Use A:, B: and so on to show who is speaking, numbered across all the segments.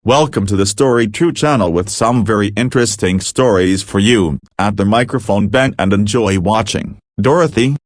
A: Welcome to the Story True channel with some very interesting stories for you. At the microphone bend and enjoy watching. Dorothy,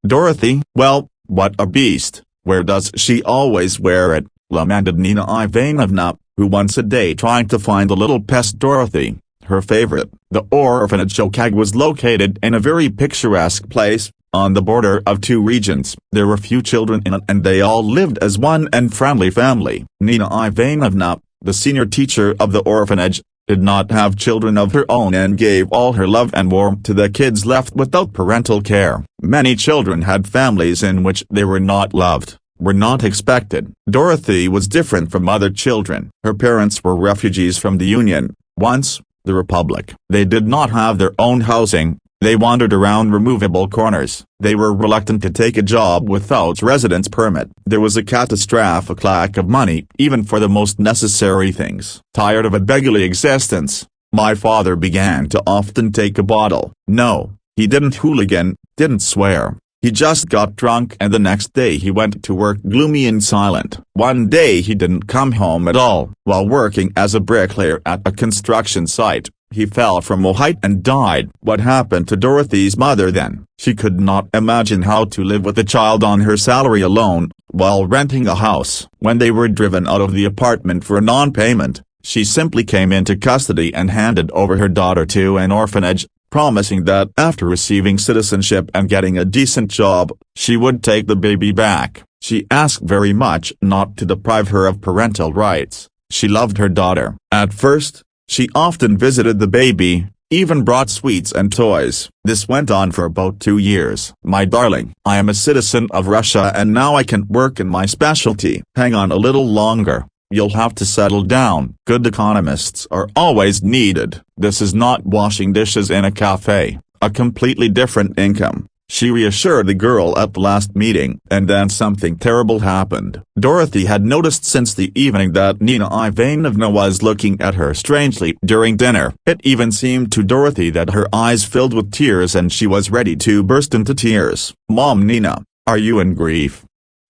A: well, what a beast. Where does she always wear it? Lamented Nina Ivanovna, who once a day tried to find the little pest Dorothy, her favorite. The orphanage Ochag was located in a very picturesque place, on the border of two regions. There were few children in it and they all lived as one and friendly family. Nina Ivanovna, the senior teacher of the orphanage, did not have children of her own and gave all her love and warmth to the kids left without parental care. Many children had families in which they were not loved, were not expected. Dorothy was different from other children. Her parents were refugees from the Union, once, the Republic. They did not have their own housing. They wandered around removable corners. They were reluctant to take a job without residence permit. There was a catastrophic lack of money, even for the most necessary things. Tired of a beggarly existence, my father began to often take a bottle. No, he didn't hooligan, didn't swear. He just got drunk and the next day he went to work gloomy and silent. One day he didn't come home at all. While working as a bricklayer at a construction site, he fell from a height and died. What happened to Dorothy's mother then? She could not imagine how to live with a child on her salary alone, while renting a house. When they were driven out of the apartment for a non-payment, she simply came into custody and handed over her daughter to an orphanage, promising that after receiving citizenship and getting a decent job, she would take the baby back. She asked very much not to deprive her of parental rights. She loved her daughter. At first, she often visited the baby, even brought sweets and toys. This went on for about 2 years. My darling, I am a citizen of Russia and now I can work in my specialty. Hang on a little longer. You'll have to settle down. Good economists are always needed. This is not washing dishes in a cafe, a completely different income, she reassured the girl at the last meeting. And then something terrible happened. Dorothy had noticed since the evening that Nina Ivanovna was looking at her strangely during dinner. It even seemed to Dorothy that her eyes filled with tears and she was ready to burst into tears. Mom, Nina, are you in grief?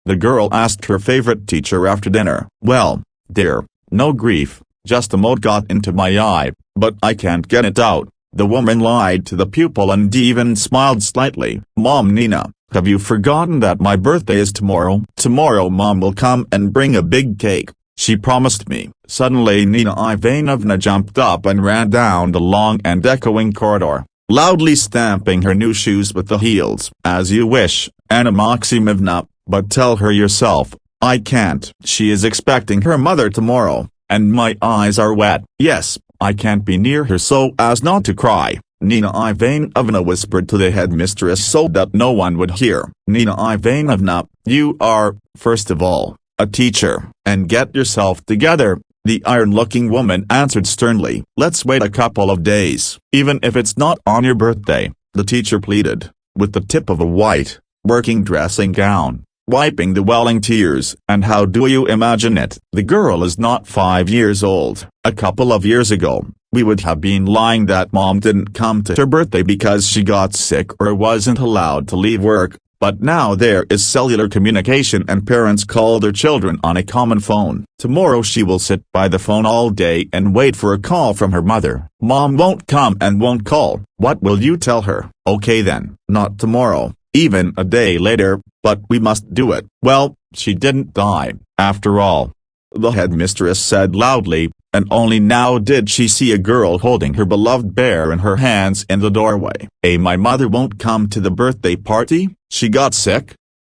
A: The girl asked her favorite teacher after dinner. Well, dear, no grief, just a mote got into my eye, but I can't get it out. The woman lied to the pupil and even smiled slightly. Mom, Nina, have you forgotten that my birthday is tomorrow? Tomorrow Mom will come and bring a big cake. She promised me. Suddenly Nina Ivanovna jumped up and ran down the long and echoing corridor, loudly stamping her new shoes with the heels. As you wish, Anna Maximovna, but tell her yourself, I can't. She is expecting her mother tomorrow, and my eyes are wet. Yes, I can't be near her so as not to cry, Nina Ivanovna whispered to the headmistress so that no one would hear. Nina Ivanovna, you are, first of all, a teacher, and get yourself together, the iron-looking woman answered sternly. Let's wait a couple of days. Even if it's not on your birthday, the teacher pleaded, with the tip of a white, working dressing gown, wiping the welling tears. And how do you imagine it? The girl is not 5 years old. A couple of years ago, we would have been lying that Mom didn't come to her birthday because she got sick or wasn't allowed to leave work, but now there is cellular communication and parents call their children on a common phone. Tomorrow she will sit by the phone all day and wait for a call from her mother. Mom won't come and won't call. What will you tell her? Okay then, not tomorrow, even a day later, but we must do it. Well, she didn't die, after all, the headmistress said loudly, and only now did she see a girl holding her beloved bear in her hands in the doorway. My mother won't come to the birthday party? She got sick?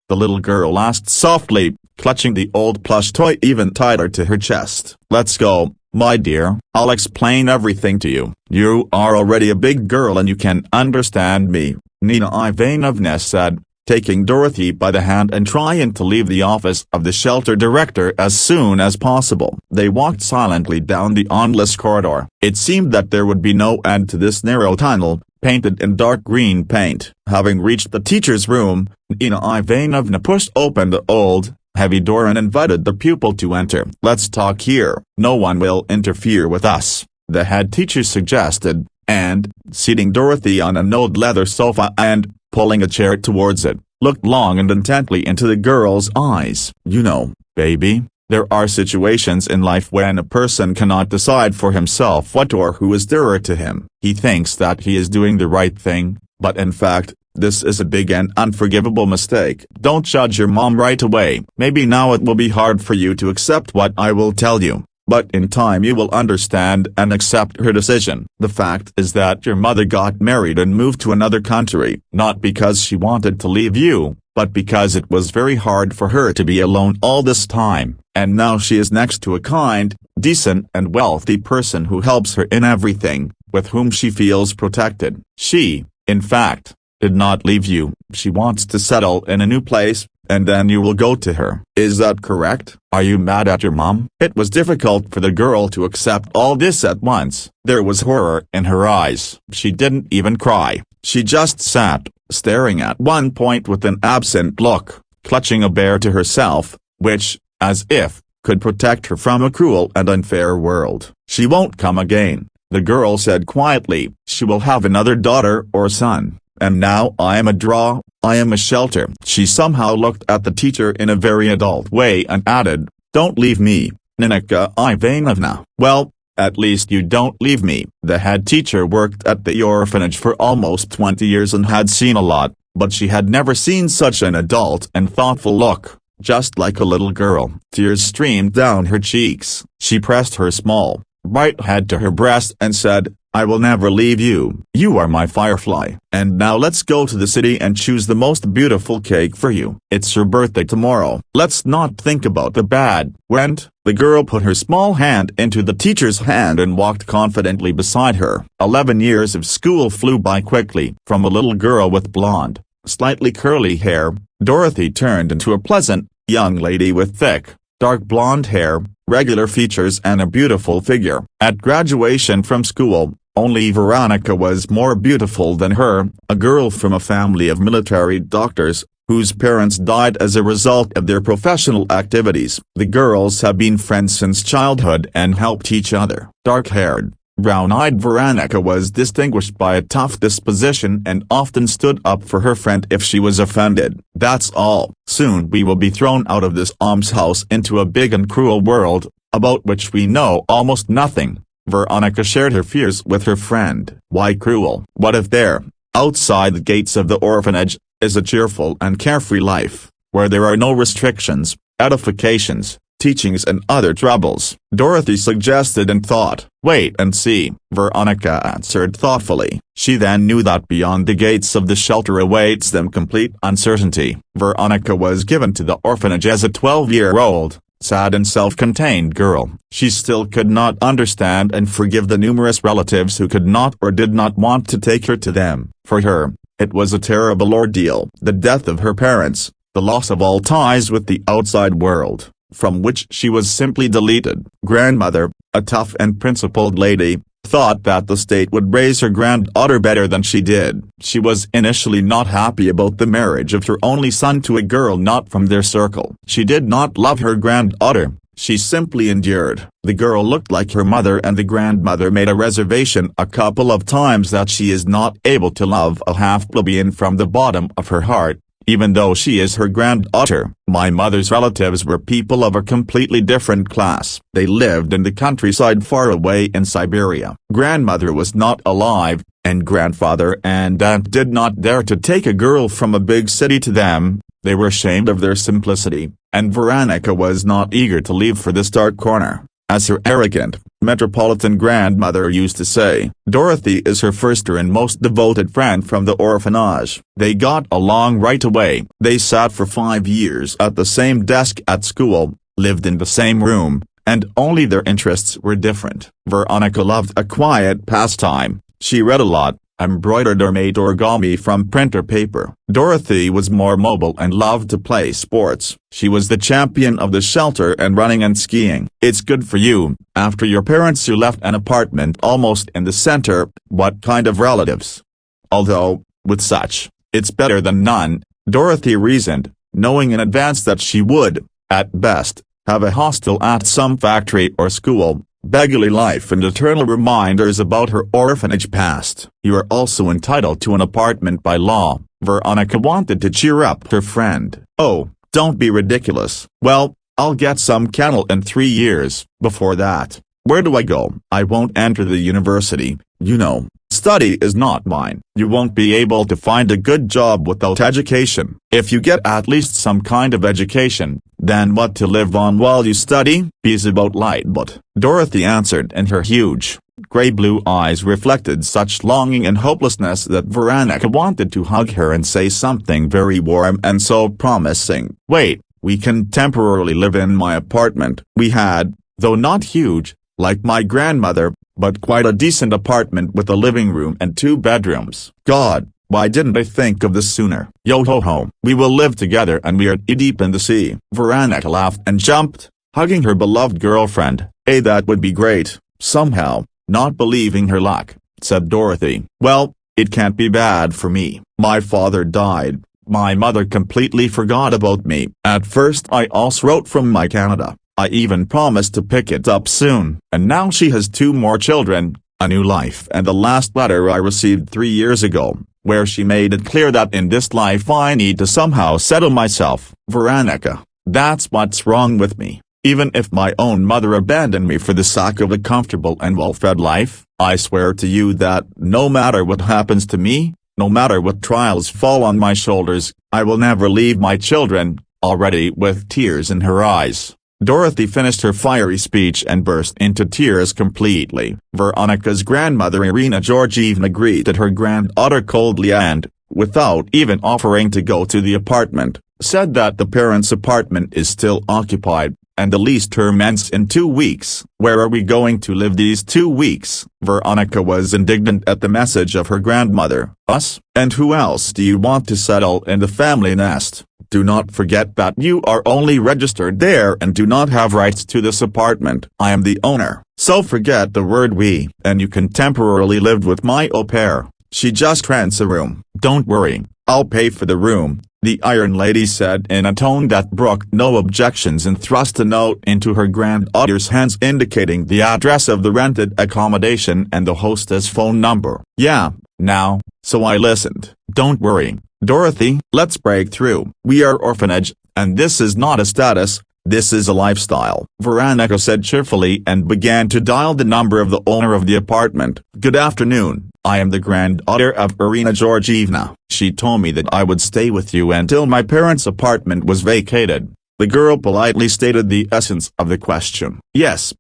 A: The little girl asked softly, clutching the old plush toy even tighter to her chest. Let's go, my dear, I'll explain everything to you. You are already a big girl and you can understand me, Nina Ivanovna said, taking Dorothy by the hand and trying to leave the office of the shelter director as soon as possible. They walked silently down the endless corridor. It seemed that there would be no end to this narrow tunnel, painted in dark green paint. Having reached the teacher's room, Nina Ivanovna pushed open the old, heavy door and invited the pupil to enter. Let's talk here. No one will interfere with us, the head teacher suggested, and, seating Dorothy on an old leather sofa and, pulling a chair towards it, looked long and intently into the girl's eyes. You know, baby, There are situations in life when a person cannot decide for himself what or who is dearer to him. He thinks that he is doing the right thing, but in fact, this is a big and unforgivable mistake. Don't judge your mom right away. Maybe now it will be hard for you to accept what I will tell you, but in time you will understand and accept her decision. The fact is that your mother got married and moved to another country, not because she wanted to leave you, but because it was very hard for her to be alone all this time, and now she is next to a kind, decent and wealthy person who helps her in everything, with whom she feels protected. She, in fact, did not leave you. She wants to settle in a new place, and then you will go to her. Is that correct? Are you mad at your mom? It was difficult for the girl to accept all this at once. There was horror in her eyes. She didn't even cry. She just sat, staring at one point with an absent look, clutching a bear to herself, which, as if, could protect her from a cruel and unfair world. She won't come again, the girl said quietly. She will have another daughter or son. And now I am a draw, I am a shelter. She somehow looked at the teacher in a very adult way and added, "Don't leave me, Ninaka Ivanovna." Well, at least you don't leave me. The head teacher worked at the orphanage for almost 20 years and had seen a lot, but she had never seen such an adult and thoughtful look, just like a little girl. Tears streamed down her cheeks. She pressed her small, bright head to her breast and said, "I will never leave you. You are my firefly. And now let's go to the city and choose the most beautiful cake for you. It's your birthday tomorrow. Let's not think about the bad." Went. The girl put her small hand into the teacher's hand and walked confidently beside her. 11 years of school flew by quickly. From a little girl with blonde, slightly curly hair, Dorothy turned into a pleasant, young lady with thick, dark blonde hair, regular features and a beautiful figure. At graduation from school, only Veronica was more beautiful than her, a girl from a family of military doctors, whose parents died as a result of their professional activities. The girls have been friends since childhood and helped each other. Dark-haired, brown-eyed Veronica was distinguished by a tough disposition and often stood up for her friend if she was offended. That's all. Soon we will be thrown out of this almshouse into a big and cruel world, about which we know almost nothing. Veronica shared her fears with her friend. Why cruel? What if there, outside the gates of the orphanage, is a cheerful and carefree life, where there are no restrictions, edifications, teachings and other troubles? Dorothy suggested and thought. Wait and see, Veronica answered thoughtfully. She then knew that beyond the gates of the shelter awaits them complete uncertainty. Veronica was given to the orphanage as a 12-year-old, sad and self-contained girl. She still could not understand and forgive the numerous relatives who could not or did not want to take her to them. For her, it was a terrible ordeal. The death of her parents, the loss of all ties with the outside world, from which she was simply deleted. Grandmother, a tough and principled lady, thought that the state would raise her granddaughter better than she did. She was initially not happy about the marriage of her only son to a girl not from their circle. She did not love her granddaughter, she simply endured. The girl looked like her mother and the grandmother made a reservation a couple of times that she is not able to love a half-plebeian from the bottom of her heart, even though she is her granddaughter. My mother's relatives were people of a completely different class. They lived in the countryside far away in Siberia. Grandmother was not alive, and grandfather and aunt did not dare to take a girl from a big city to them. They were ashamed of their simplicity, and Veronica was not eager to leave for this dark corner. As her arrogant, metropolitan grandmother used to say, Dorothy is her first and most devoted friend from the orphanage. They got along right away. They sat for 5 years at the same desk at school, lived in the same room, and only their interests were different. Veronica loved a quiet pastime. She read a lot, embroidered or made origami from printer paper. Dorothy was more mobile and loved to play sports. She was the champion of the shelter and running and skiing. It's good for you. After your parents you left an apartment almost in the center. What kind of relatives? Although, with such, it's better than none, Dorothy reasoned, knowing in advance that she would, at best, have a hostel at some factory or school. Beggarly life and eternal reminders about her orphanage past. You are also entitled to an apartment by law. Veronica wanted to cheer up her friend. Oh, don't be ridiculous. Well, I'll get some cattle in 3 years. Before that, where do I go? I won't enter the university, you know. Study is not mine. You won't be able to find a good job without education. If you get at least some kind of education, then what to live on while you study? Is about light but Dorothy answered, and her huge, gray-blue eyes reflected such longing and hopelessness that Veronica wanted to hug her and say something very warm and so promising. Wait, we can temporarily live in my apartment. We had, though not huge, like my grandmother, but quite a decent apartment with a living room and 2 bedrooms. God, why didn't I think of this sooner? Yo ho ho, we will live together and we are deep in the sea. Veronica laughed and jumped, hugging her beloved girlfriend. Hey, that would be great. Somehow, not believing her luck, said Dorothy. Well, it can't be bad for me. My father died. My mother completely forgot about me. At first I also wrote from my Canada. I even promised to pick it up soon. And now she has 2 more children, a new life, and the last letter I received 3 years ago, where she made it clear that in this life I need to somehow settle myself. Veronica, that's what's wrong with me. Even if my own mother abandoned me for the sake of a comfortable and well-fed life, I swear to you that no matter what happens to me, no matter what trials fall on my shoulders, I will never leave my children. Already with tears in her eyes, Dorothy finished her fiery speech and burst into tears completely. Veronica's grandmother Irina Georgievna greeted her granddaughter coldly and, without even offering to go to the apartment, said that the parents' apartment is still occupied, and the lease term ends in 2 weeks. Where are we going to live these 2 weeks? Veronica was indignant at the message of her grandmother. Us? And who else do you want to settle in the family nest? Do not forget that you are only registered there and do not have rights to this apartment. I am the owner, so forget the word we, and you can temporarily live with my au pair. She just rents a room. Don't worry, I'll pay for the room, the Iron Lady said in a tone that brooked no objections and thrust a note into her granddaughter's hands indicating the address of the rented accommodation and the hostess phone number. Yeah, now, so I listened. Don't worry, Dorothy, let's break through. We are orphanage, and this is not a status, this is a lifestyle, Veronica said cheerfully and began to dial the number of the owner of the apartment. Good afternoon, I am the granddaughter of Irina Georgievna. She told me that I would stay with you until my parents' apartment was vacated. The girl politely stated the essence of the question. Yes,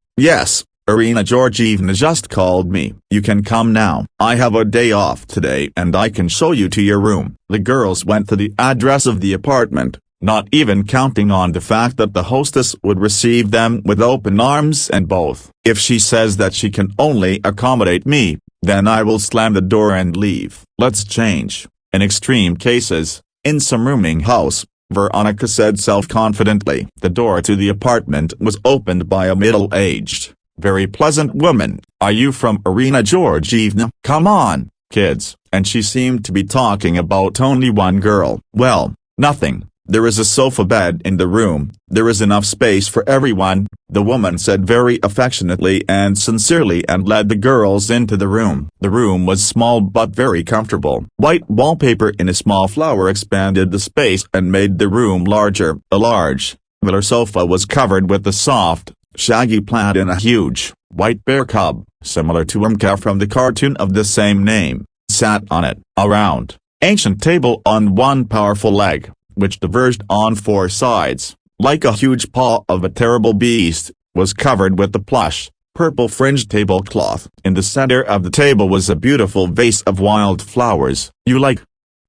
A: Irina Georgievna just called me. You can come now. I have a day off today and I can show you to your room. The girls went to the address of the apartment, not even counting on the fact that the hostess would receive them with open arms and both. If she says that she can only accommodate me, then I will slam the door and leave. Let's change. In extreme cases, in some rooming house, Veronica said self-confidently. The door to the apartment was opened by a middle-aged, very pleasant woman. Are you from Irina Georgievna? Come on, kids. And she seemed to be talking about only one girl. Well, nothing. There is a sofa bed in the room, there is enough space for everyone, the woman said very affectionately and sincerely and led the girls into the room. The room was small but very comfortable. White wallpaper in a small flower expanded the space and made the room larger. A large, velour sofa was covered with a soft, shaggy plaid and a huge, white bear cub, similar to Umka from the cartoon of the same name, sat on it. A round, ancient table on one powerful leg, which diverged on 4 sides, like a huge paw of a terrible beast, was covered with the plush, purple-fringed tablecloth. In the center of the table was a beautiful vase of wild flowers. You like?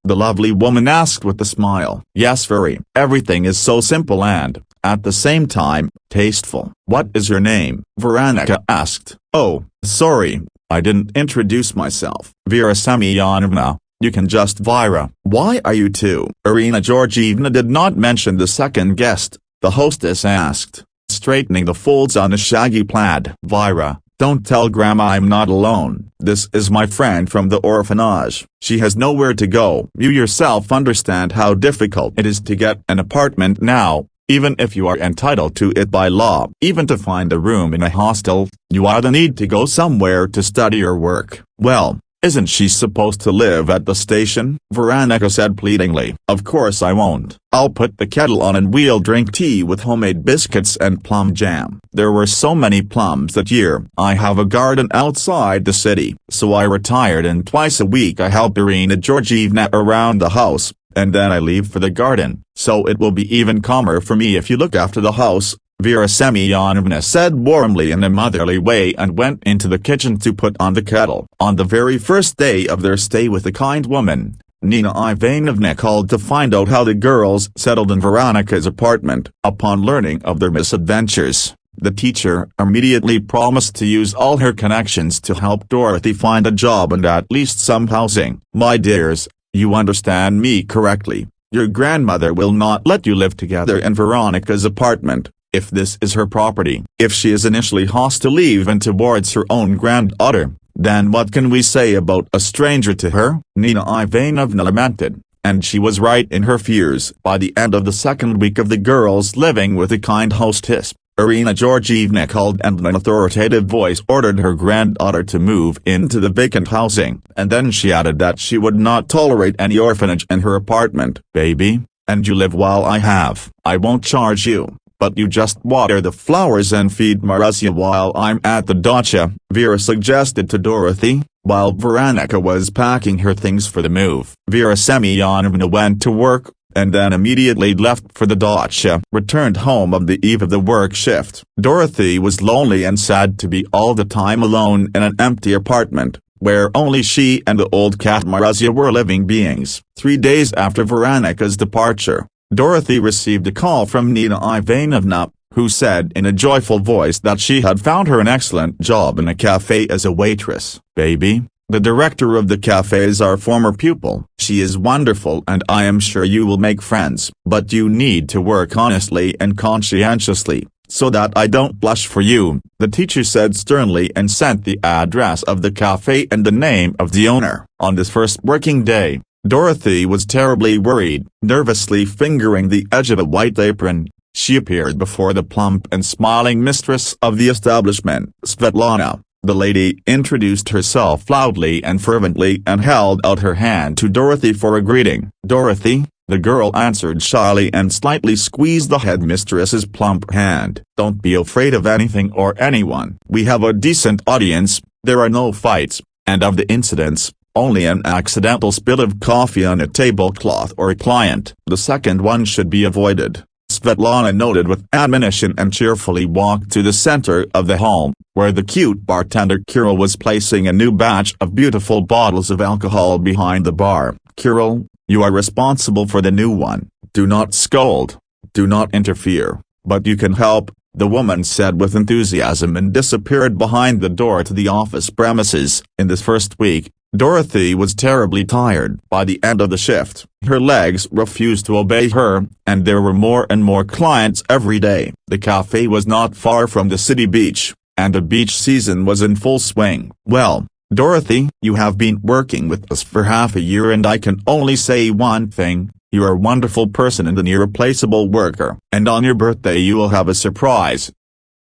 A: The lovely woman asked with a smile. Yes, very. Everything is so simple and, at the same time, tasteful. What is your name? Veronica asked. Oh, sorry, I didn't introduce myself. Vera Semyonovna. You can just Vira. Why are you two? Irina Georgievna did not mention the second guest, the hostess asked, straightening the folds on a shaggy plaid. Vira, don't tell Grandma I'm not alone. This is my friend from the orphanage. She has nowhere to go. You yourself understand how difficult it is to get an apartment now, even if you are entitled to it by law. Even to find a room in a hostel, you either need to go somewhere to study or work. Well, Isn't she supposed to live at the station? Veronica said pleadingly. Of course I won't. I'll put the kettle on and we'll drink tea with homemade biscuits and plum jam. There were so many plums that year. I have a garden outside the city, so I retired and twice a week I help Irina Georgievna around the house, and then I leave for the garden, so it will be even calmer for me if you look after the house, Vera Semyonovna said warmly in a motherly way and went into the kitchen to put on the kettle. On the very first day of their stay with the kind woman, Nina Ivanovna called to find out how the girls settled in Veronica's apartment. Upon learning of their misadventures, the teacher immediately promised to use all her connections to help Dorothy find a job and at least some housing. My dears, you understand me correctly. Your grandmother will not let you live together in Veronica's apartment, if this is her property. If she is initially hostile even towards her own granddaughter, then what can we say about a stranger to her? Nina Ivanovna lamented, and she was right in her fears. By the end of the second week of the girls living with a kind hostess, Irina Georgievna called and in an authoritative voice ordered her granddaughter to move into the vacant housing, and then she added that she would not tolerate any orphanage in her apartment. Baby, and you live while I won't charge you, but you just water the flowers and feed Marussia while I'm at the dacha, Vera suggested to Dorothy, while Veronica was packing her things for the move. Vera Semyonovna went to work, and then immediately left for the dacha, returned home on the eve of the work shift. Dorothy was lonely and sad to be all the time alone in an empty apartment, where only she and the old cat Marussia were living beings. 3 days after Veronica's departure, Dorothy received a call from Nina Ivanovna, who said in a joyful voice that she had found her an excellent job in a cafe as a waitress. Baby, the director of the cafe is our former pupil. She is wonderful and I am sure you will make friends. But you need to work honestly and conscientiously, so that I don't blush for you, the teacher said sternly and sent the address of the cafe and the name of the owner. On this first working day, Dorothy was terribly worried. Nervously fingering the edge of a white apron, she appeared before the plump and smiling mistress of the establishment. Svetlana, the lady introduced herself loudly and fervently and held out her hand to Dorothy for a greeting. Dorothy, the girl answered shyly and slightly squeezed the headmistress's plump hand. Don't be afraid of anything or anyone. We have a decent audience, there are no fights, and of the incidents, only an accidental spill of coffee on a tablecloth or a client. The second one should be avoided, Svetlana noted with admonition and cheerfully walked to the center of the hall, where the cute bartender Kirill was placing a new batch of beautiful bottles of alcohol behind the bar. Kirill, you are responsible for the new one. Do not scold, do not interfere, but you can help, the woman said with enthusiasm and disappeared behind the door to the office premises. In this first week, Dorothy was terribly tired. By the end of the shift, her legs refused to obey her, and there were more and more clients every day. The cafe was not far from the city beach, and the beach season was in full swing. Well, Dorothy, you have been working with us for half a year and I can only say one thing, you're a wonderful person and an irreplaceable worker. And on your birthday you will have a surprise.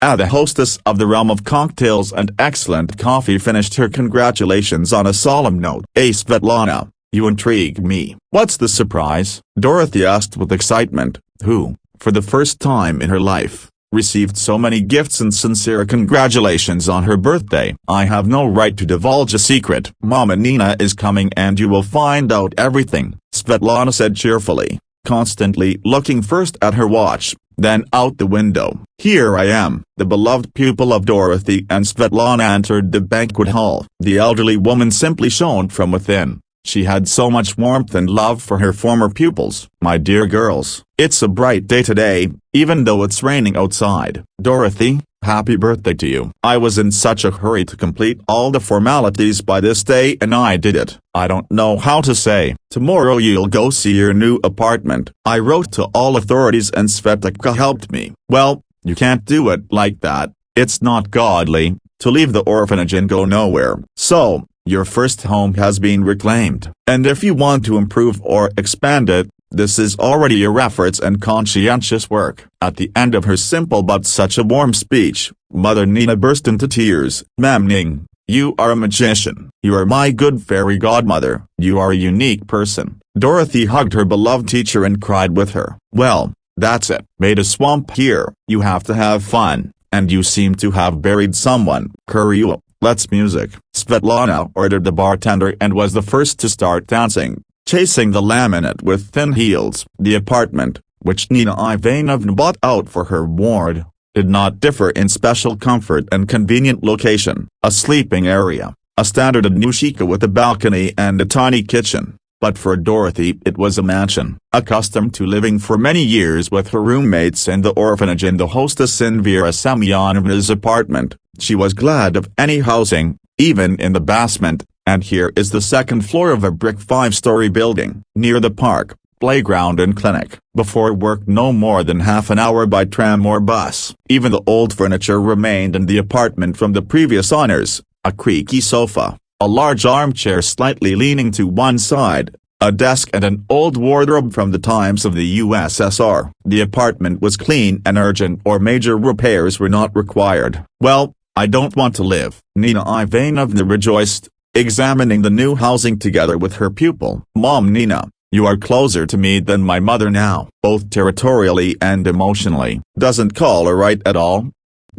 A: The hostess of the realm of cocktails and excellent coffee finished her congratulations on a solemn note. Svetlana, you intrigue me. What's the surprise? Dorothy asked with excitement, who, for the first time in her life, received so many gifts and sincere congratulations on her birthday. I have no right to divulge a secret. Mama Nina is coming and you will find out everything, Svetlana said cheerfully, constantly looking first at her watch, then out the window. Here I am. The beloved pupil of Dorothy and Svetlana entered the banquet hall. The elderly woman simply shone from within. She had so much warmth and love for her former pupils. My dear girls, it's a bright day today, even though it's raining outside. Dorothy, happy birthday to you. I was in such a hurry to complete all the formalities by this day and I did it. I don't know how to say. Tomorrow you'll go see your new apartment. I wrote to all authorities and Svetlana helped me. Well, you can't do it like that. It's not godly, to leave the orphanage and go nowhere. So, your first home has been reclaimed. And if you want to improve or expand it, this is already your efforts and conscientious work. At the end of her simple but such a warm speech, Mother Nina burst into tears. Ma'am Ning, You are a magician. You are my good fairy godmother. You are a unique person." Dorothy hugged her beloved teacher and cried with her. "Well, that's it. Made a swamp here. You have to have fun, and you seem to have buried someone. Curry up. Let's music." Svetlana ordered the bartender and was the first to start dancing, chasing the laminate with thin heels. The apartment, which Nina Ivanovna bought out for her ward, did not differ in special comfort and convenient location. A sleeping area, a standard Anushka with a balcony and a tiny kitchen. But for Dorothy it was a mansion. Accustomed to living for many years with her roommates in the orphanage and the hostess in Vera Semyonovna's apartment, she was glad of any housing, even in the basement, and here is the second floor of a brick 5-story building. Near the park, playground and clinic. Before work no more than half an hour by tram or bus. Even the old furniture remained in the apartment from the previous owners, a creaky sofa, a large armchair slightly leaning to one side, a desk and an old wardrobe from the times of the USSR. The apartment was clean and urgent or major repairs were not required. "Well, I don't want to live," Nina Ivanovna rejoiced, examining the new housing together with her pupil. "Mom, Nina, you are closer to me than my mother now, both territorially and emotionally." "Doesn't call her right at all?"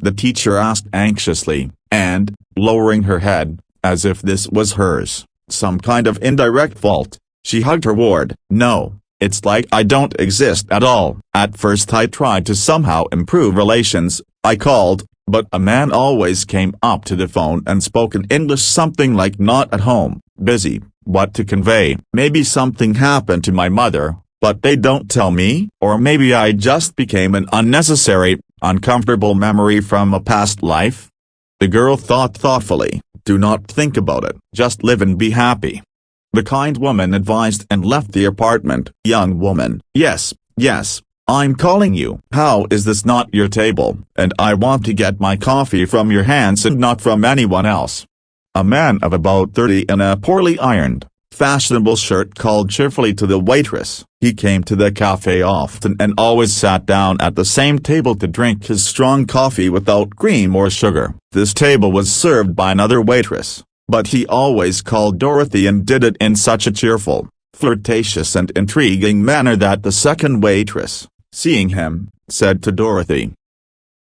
A: the teacher asked anxiously, and, lowering her head, as if this was hers, some kind of indirect fault, she hugged her ward. "No, it's like I don't exist at all. At first I tried to somehow improve relations, I called, but a man always came up to the phone and spoke in English something like not at home, busy, what to convey. Maybe something happened to my mother, but they don't tell me. Or maybe I just became an unnecessary, uncomfortable memory from a past life." The girl thought thoughtfully. "Do not think about it. Just live and be happy," the kind woman advised and left the apartment. "Young woman, yes, I'm calling you. How is this not your table? And I want to get my coffee from your hands and not from anyone else." A man of about 30 in a poorly ironed, fashionable shirt called cheerfully to the waitress. He came to the cafe often and always sat down at the same table to drink his strong coffee without cream or sugar. This table was served by another waitress, but he always called Dorothy and did it in such a cheerful, flirtatious and intriguing manner that the second waitress, seeing him, said to Dorothy,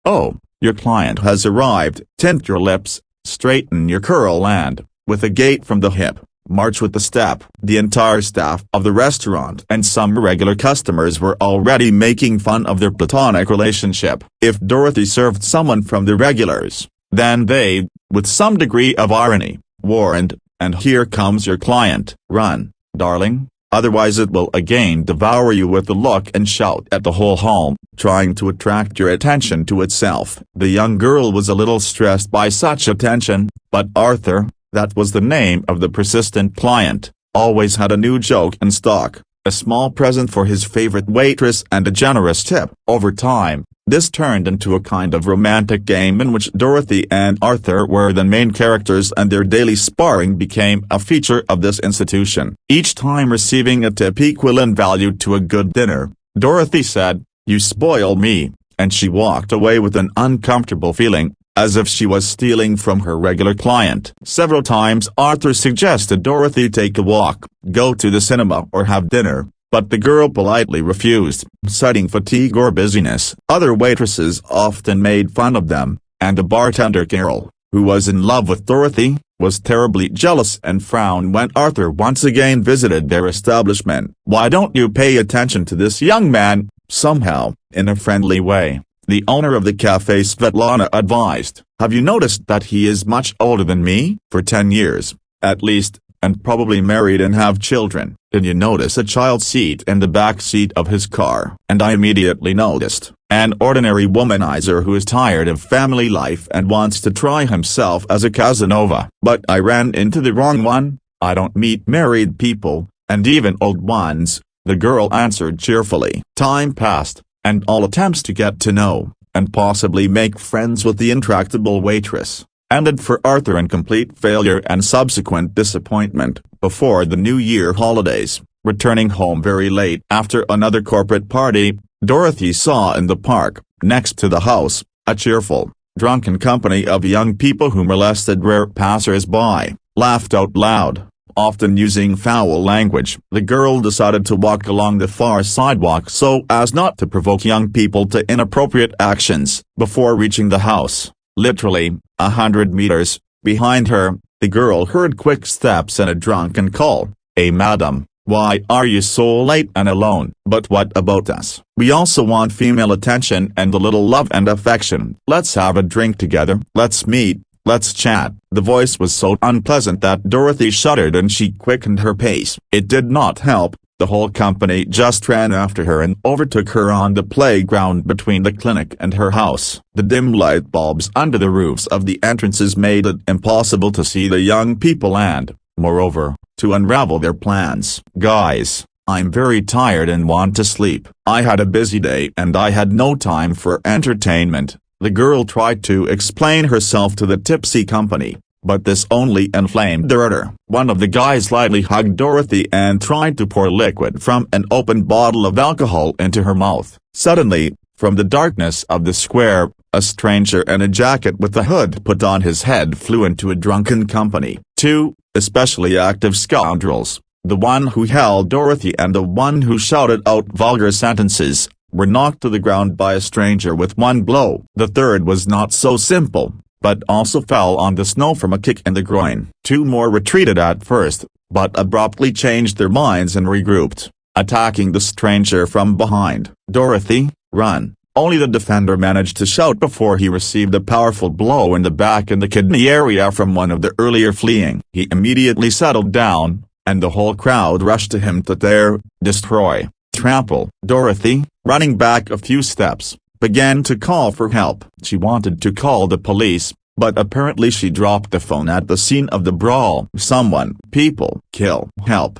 A: "Oh, your client has arrived. Tint your lips, straighten your curl and, with a gait from the hip, march with the step." The entire staff of the restaurant and some regular customers were already making fun of their platonic relationship. If Dorothy served someone from the regulars, then they, with some degree of irony, warned, "And here comes your client. Run, darling, otherwise it will again devour you," with a look and shout at the whole home, trying to attract your attention to itself. The young girl was a little stressed by such attention, but Arthur, that was the name of the persistent client, always had a new joke in stock, a small present for his favorite waitress and a generous tip. Over time, this turned into a kind of romantic game in which Dorothy and Arthur were the main characters and their daily sparring became a feature of this institution. Each time receiving a tip equal in value to a good dinner, Dorothy said, "You spoil me," and she walked away with an uncomfortable feeling, as if she was stealing from her regular client. Several times Arthur suggested Dorothy take a walk, go to the cinema or have dinner, but the girl politely refused, citing fatigue or busyness. Other waitresses often made fun of them, and the bartender Carol, who was in love with Dorothy, was terribly jealous and frowned when Arthur once again visited their establishment. "Why don't you pay attention to this young man?" somehow, in a friendly way, the owner of the cafe Svetlana advised. "Have you noticed that he is much older than me? For 10 years, at least, and probably married and have children. Did you notice a child seat in the back seat of his car?" And I immediately noticed, an ordinary womanizer who is tired of family life and wants to try himself as a Casanova. But I ran into the wrong one. I don't meet married people, and even old ones, the girl answered cheerfully. Time passed, and all attempts to get to know, and possibly make friends with the intractable waitress, ended for Arthur in complete failure and subsequent disappointment. Before the New Year holidays, returning home very late after another corporate party, Dorothy saw in the park, next to the house, a cheerful, drunken company of young people who molested rare passers-by, laughed out loud, often using foul language. The girl decided to walk along the far sidewalk so as not to provoke young people to inappropriate actions. Before reaching the house, literally 100 meters behind her, the girl heard quick steps and a drunken call. "Hey madam, why are you so late and alone?" "But what about us? We also want female attention and a little love and affection. Let's have a drink together. Let's meet. Let's chat." The voice was so unpleasant that Dorothy shuddered and she quickened her pace. It did not help. The whole company just ran after her and overtook her on the playground between the clinic and her house. The dim light bulbs under the roofs of the entrances made it impossible to see the young people and, moreover, to unravel their plans. "Guys, I'm very tired and want to sleep. I had a busy day and I had no time for entertainment," the girl tried to explain herself to the tipsy company, but this only inflamed their ardor. One of the guys lightly hugged Dorothy and tried to pour liquid from an open bottle of alcohol into her mouth. Suddenly, from the darkness of the square, a stranger in a jacket with a hood put on his head flew into a drunken company. Two especially active scoundrels, the one who held Dorothy and the one who shouted out vulgar sentences, were knocked to the ground by a stranger with one blow. The third was not so simple, but also fell on the snow from a kick in the groin. Two more retreated at first, but abruptly changed their minds and regrouped, attacking the stranger from behind. "Dorothy, run!" Only the defender managed to shout before he received a powerful blow in the back in the kidney area from one of the earlier fleeing. He immediately settled down, and the whole crowd rushed to him to tear, destroy, trample. Dorothy, running back a few steps, began to call for help. She wanted to call the police, but apparently she dropped the phone at the scene of the brawl. "Someone, people, kill, help!"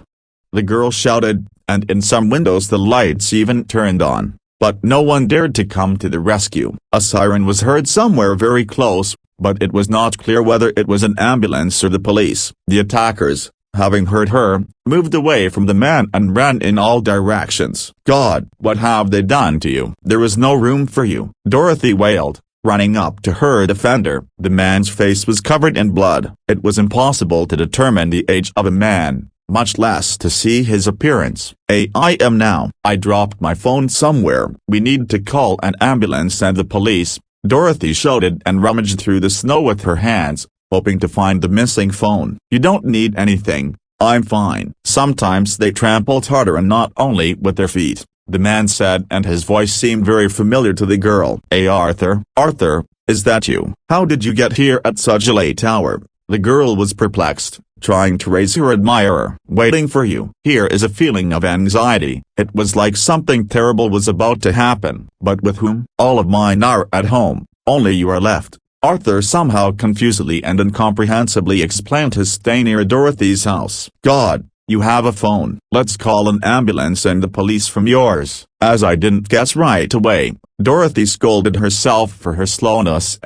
A: the girl shouted, and in some windows the lights even turned on. But no one dared to come to the rescue. A siren was heard somewhere very close, but it was not clear whether it was an ambulance or the police. The attackers, having heard her, moved away from the man and ran in all directions. "God, what have they done to you? There is no room for you," Dorothy wailed, running up to her defender. The man's face was covered in blood. It was impossible to determine the age of a man, much less to see his appearance. "I am now. I dropped my phone somewhere. We need to call an ambulance and the police," Dorothy shouted and rummaged through the snow with her hands, hoping to find the missing phone. "You don't need anything. I'm fine." "Sometimes they trampled harder and not only with their feet," the man said, and his voice seemed very familiar to the girl. "Hey Arthur, Arthur, is that you? How did you get here at such a late hour?" The girl was perplexed, trying to raise her admirer. "Waiting for you." Here is a feeling of anxiety. It was like something terrible was about to happen. "But with whom?" "All of mine are at home, only you are left." Arthur somehow confusedly and incomprehensibly explained his stay near Dorothy's house. "God, you have a phone. Let's call an ambulance and the police from yours." "As I didn't guess right away," Dorothy scolded herself for her slowness.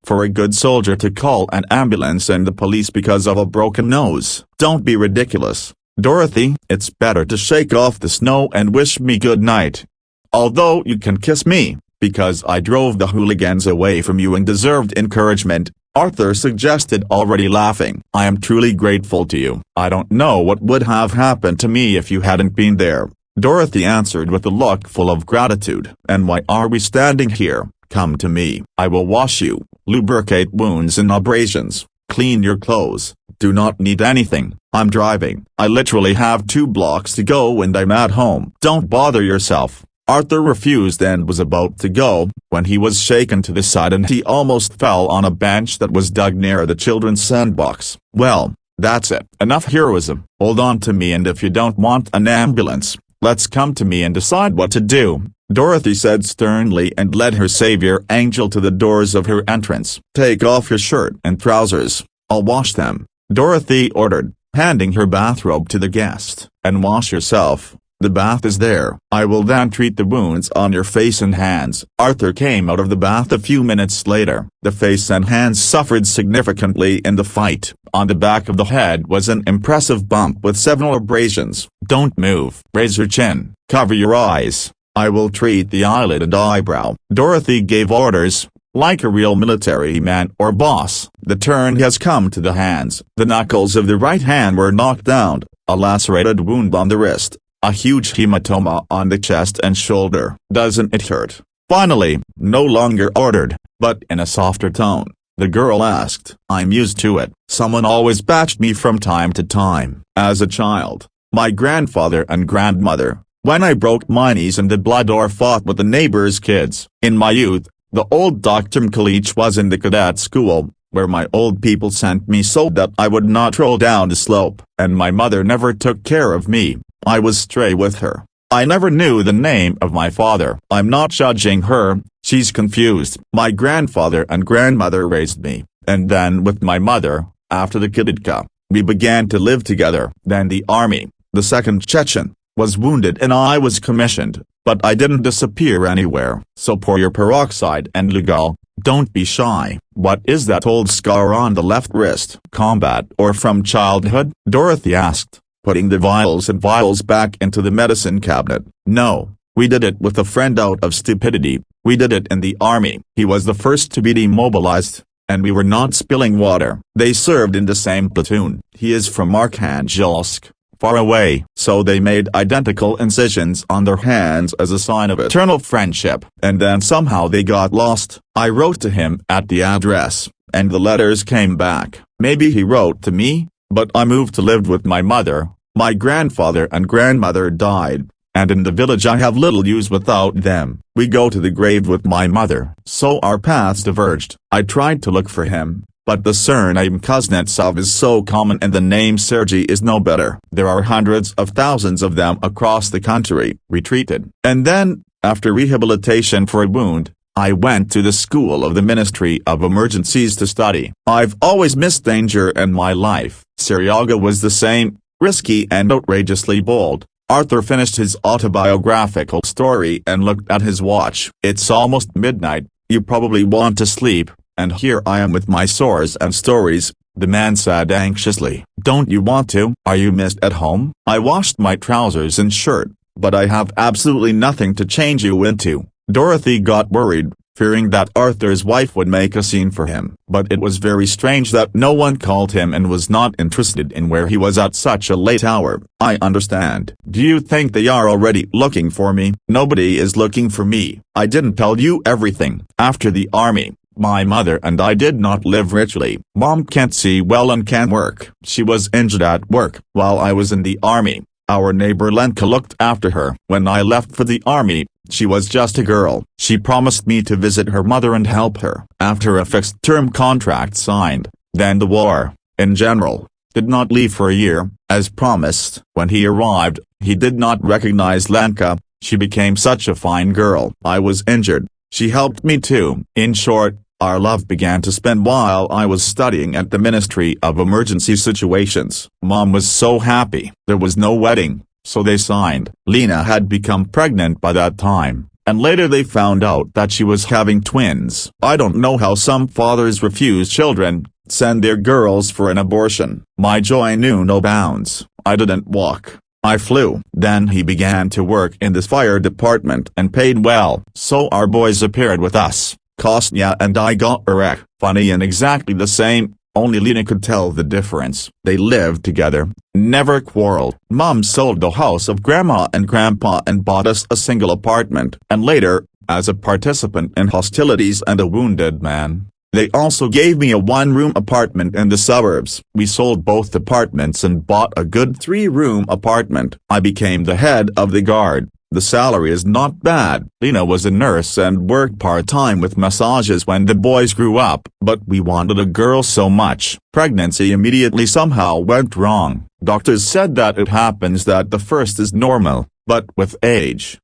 A: "For a good soldier to call an ambulance and the police because of a broken nose. Don't be ridiculous, Dorothy. It's better to shake off the snow and wish me good night. Although you can kiss me, because I drove the hooligans away from you and deserved encouragement," Arthur suggested, already laughing. "I am truly grateful to you. I don't know what would have happened to me if you hadn't been there," Dorothy answered with a look full of gratitude. "And why are we standing here? Come to me. I will wash you, lubricate wounds and abrasions, clean your clothes. Do not need anything. I'm driving. I literally have 2 blocks to go and I'm at home." "Don't bother yourself." Arthur refused and was about to go, when he was shaken to the side and he almost fell on a bench that was dug near the children's sandbox. "Well, that's it. Enough heroism. Hold on to me, and if you don't want an ambulance, let's come to me and decide what to do," Dorothy said sternly and led her savior angel to the doors of her entrance. "Take off your shirt and trousers. I'll wash them," Dorothy ordered, handing her bathrobe to the guest. "And wash yourself. The bath is there. I will then treat the wounds on your face and hands." Arthur came out of the bath a few minutes later. The face and hands suffered significantly in the fight. On the back of the head was an impressive bump with several abrasions. "Don't move. Raise your chin. Cover your eyes. I will treat the eyelid and eyebrow," Dorothy gave orders, like a real military man or boss. The turn has come to the hands. The knuckles of the right hand were knocked down, a lacerated wound on the wrist, a huge hematoma on the chest and shoulder. Doesn't it hurt? Finally, no longer ordered, but in a softer tone, the girl asked. I'm used to it. Someone always bashed me from time to time. As a child, my grandfather and grandmother, when I broke my knees in the blood or fought with the neighbor's kids. In my youth, the old Dr. Mkalich was in the cadet school, where my old people sent me so that I would not roll down the slope. And my mother never took care of me. I was stray with her. I never knew the name of my father. I'm not judging her, she's confused. My grandfather and grandmother raised me, and then with my mother, after the kiditka, we began to live together. Then the army, the 2nd Chechen, was wounded and I was commissioned, but I didn't disappear anywhere. So pour your peroxide and Lugol, don't be shy. What is that old scar on the left wrist? Combat or from childhood? Dorothy asked, putting the vials and vials back into the medicine cabinet. No, we did it with a friend out of stupidity. We did it in the army. He was the first to be demobilized, and we were not spilling water. They served in the same platoon. He is from Arkhangelsk, far away. So they made identical incisions on their hands as a sign of eternal friendship. And then somehow they got lost. I wrote to him at the address, and the letters came back. Maybe he wrote to me, but I moved to live with my mother. My grandfather and grandmother died, and in the village I have little use without them. We go to the grave with my mother. So our paths diverged. I tried to look for him, but the surname Kuznetsov is so common and the name Sergei is no better. There are hundreds of thousands of them across the country. We treated. And then, after rehabilitation for a wound, I went to the school of the Ministry of Emergencies to study. I've always missed danger in my life. Seryaga was the same, risky and outrageously bold. Arthur finished his autobiographical story and looked at his watch. It's almost midnight, you probably want to sleep, and here I am with my sores and stories, the man said anxiously. Don't you want to? Are you missed at home? I washed my trousers and shirt, but I have absolutely nothing to change you into. Dorothy got worried, fearing that Arthur's wife would make a scene for him. But it was very strange that no one called him and was not interested in where he was at such a late hour. I understand. Do you think they are already looking for me? Nobody is looking for me. I didn't tell you everything. After the army, my mother and I did not live richly. Mom can't see well and can't work. She was injured at work while I was in the army. Our neighbor Lenka looked after her. When I left for the army, she was just a girl. She promised me to visit her mother and help her. After a fixed-term contract signed, then the war, in general, did not leave for a year, as promised. When he arrived, he did not recognize Lenka. She became such a fine girl. I was injured. She helped me too. In short, our love began to spin while I was studying at the Ministry of Emergency Situations. Mom was so happy. There was no wedding, so they signed. Lena had become pregnant by that time, and later they found out that she was having twins. I don't know how some fathers refuse children, send their girls for an abortion. My joy knew no bounds. I didn't walk. I flew. Then he began to work in the fire department and paid well. So our boys appeared with us. Kostya and I got Iraq. Funny and exactly the same, only Lena could tell the difference. They lived together, never quarreled. Mom sold the house of Grandma and Grandpa and bought us a single apartment. And later, as a participant in hostilities and a wounded man, they also gave me a one-room apartment in the suburbs. We sold both apartments and bought a good 3-room apartment. I became the head of the guard. The salary is not bad. Lena was a nurse and worked part-time with massages when the boys grew up. But we wanted a girl so much. Pregnancy immediately somehow went wrong. Doctors said that it happens that the first is normal, but with age.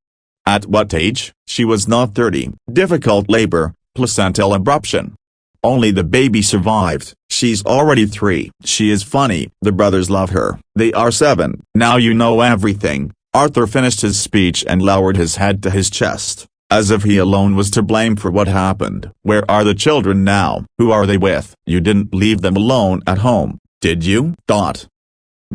A: At what age? She was not 30. Difficult labor, placental abruption. Only the baby survived. She's already 3. She is funny. The brothers love her. They are 7. Now you know everything. Arthur finished his speech and lowered his head to his chest, as if he alone was to blame for what happened. Where are the children now? Who are they with? You didn't leave them alone at home, did you?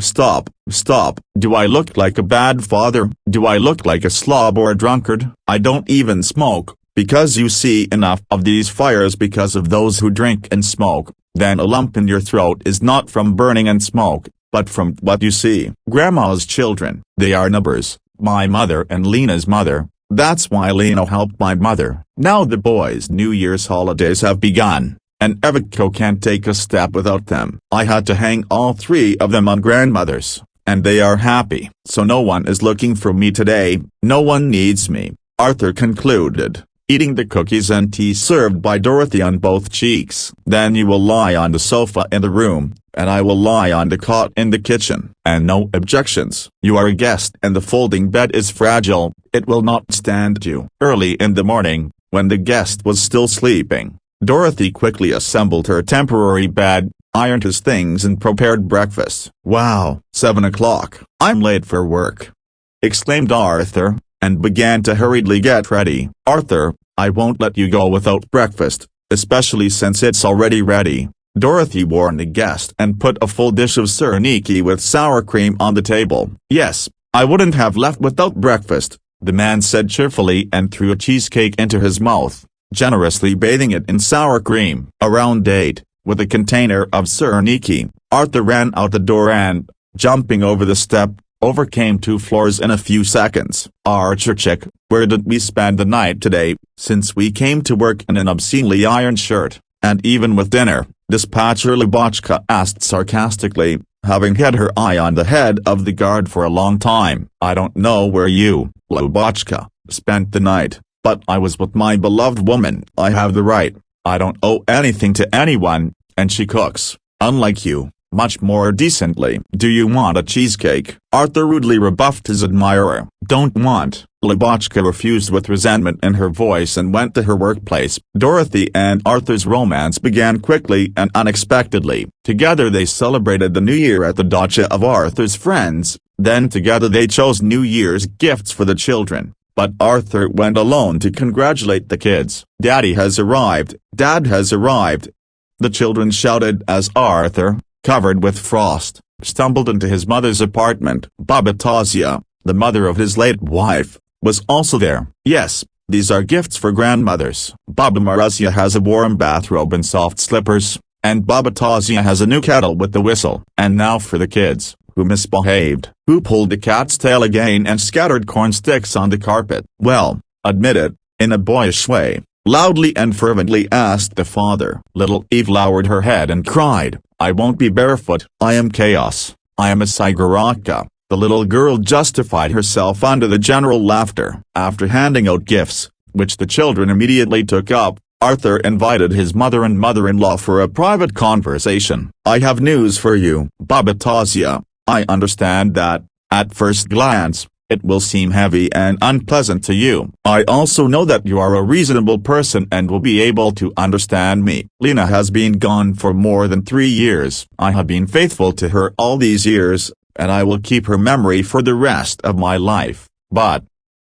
A: Stop. Do I look like a bad father? Do I look like a slob or a drunkard? I don't even smoke, because you see enough of these fires because of those who drink and smoke, then a lump in your throat is not from burning and smoke, but from what you see. Grandma's children, they are numbers, my mother and Lena's mother, that's why Lena helped my mother. Now the boys' New Year's holidays have begun, and Eviko can't take a step without them. I had to hang all 3 of them on grandmothers, and they are happy. So no one is looking for me today, no one needs me, Arthur concluded, eating the cookies and tea served by Dorothy on both cheeks. Then you will lie on the sofa in the room, and I will lie on the cot in the kitchen. And no objections. You are a guest and the folding bed is fragile, it will not stand you. Early in the morning, when the guest was still sleeping, Dorothy quickly assembled her temporary bed, ironed his things and prepared breakfast. Wow, 7 o'clock, I'm late for work, exclaimed Arthur, and began to hurriedly get ready. Arthur, I won't let you go without breakfast, especially since it's already ready. Dorothy warned the guest and put a full dish of serniki with sour cream on the table. Yes, I wouldn't have left without breakfast, the man said cheerfully and threw a cheesecake into his mouth, generously bathing it in sour cream. Around 8, with a container of serniki, Arthur ran out the door and, jumping over the step, overcame 2 floors in a few seconds. Ochag, where did we spend the night today, since we came to work in an obscenely ironed shirt, and even with dinner? Dispatcher Lubotchka asked sarcastically, having had her eye on the head of the guard for a long time. I don't know where you, Lubotchka, spent the night, but I was with my beloved woman. I have the right, I don't owe anything to anyone, and she cooks, unlike you, much more decently. Do you want a cheesecake? Arthur rudely rebuffed his admirer. Don't want. Lubotchka refused with resentment in her voice and went to her workplace. Dorothy and Arthur's romance began quickly and unexpectedly. Together they celebrated the New Year at the dacha of Arthur's friends, then together they chose New Year's gifts for the children. But Arthur went alone to congratulate the kids. Daddy has arrived, Dad has arrived, the children shouted as Arthur, covered with frost, stumbled into his mother's apartment. Baba Tazia, the mother of his late wife, was also there. Yes, these are gifts for grandmothers. Baba Marazia has a warm bathrobe and soft slippers, and Baba Tazia has a new kettle with the whistle. And now for the kids, who misbehaved, who pulled the cat's tail again and scattered corn sticks on the carpet. Well, admit it, in a boyish way, loudly and fervently asked the father. Little Eve lowered her head and cried, I won't be barefoot. I am chaos. I am a Siguraka. The little girl justified herself under the general laughter. After handing out gifts, which the children immediately took up, Arthur invited his mother and mother-in-law for a private conversation. I have news for you, Baba Tazia. I understand that, at first glance, it will seem heavy and unpleasant to you. I also know that you are a reasonable person and will be able to understand me. Lena has been gone for more than 3 years. I have been faithful to her all these years, and I will keep her memory for the rest of my life. But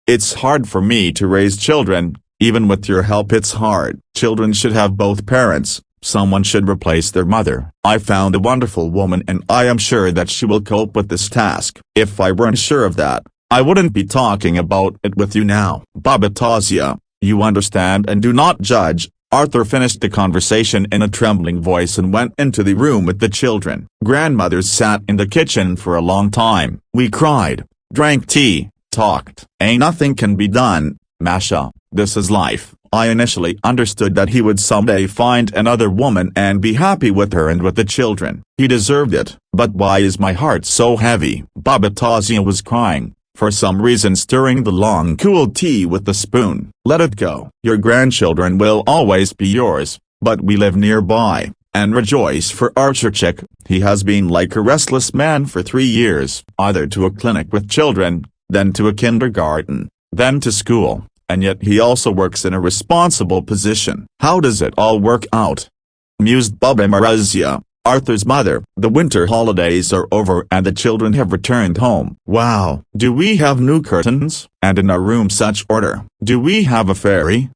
A: it's hard for me to raise children, even with your help it's hard. Children should have both parents. Someone should replace their mother. I found a wonderful woman and I am sure that she will cope with this task. If I weren't sure of that, I wouldn't be talking about it with you now. Baba Tazia, you understand and do not judge. Arthur finished the conversation in a trembling voice and went into the room with the children. Grandmothers sat in the kitchen for a long time. We cried, drank tea, talked. Nothing can be done, Masha, this is life. I initially understood that he would someday find another woman and be happy with her and with the children. He deserved it. But why is my heart so heavy? Baba Tazia was crying, for some reason stirring the long cool tea with the spoon. Let it go. Your grandchildren will always be yours, but we live nearby, and rejoice for Ochag. He has been like a restless man for 3 years, either to a clinic with children, then to a kindergarten, then to school. And yet he also works in a responsible position. How does it all work out? Mused Baba Marazia, Arthur's mother. The winter holidays are over and the children have returned home. Wow. Do we have new curtains? And in our room such order. Do we have a fairy?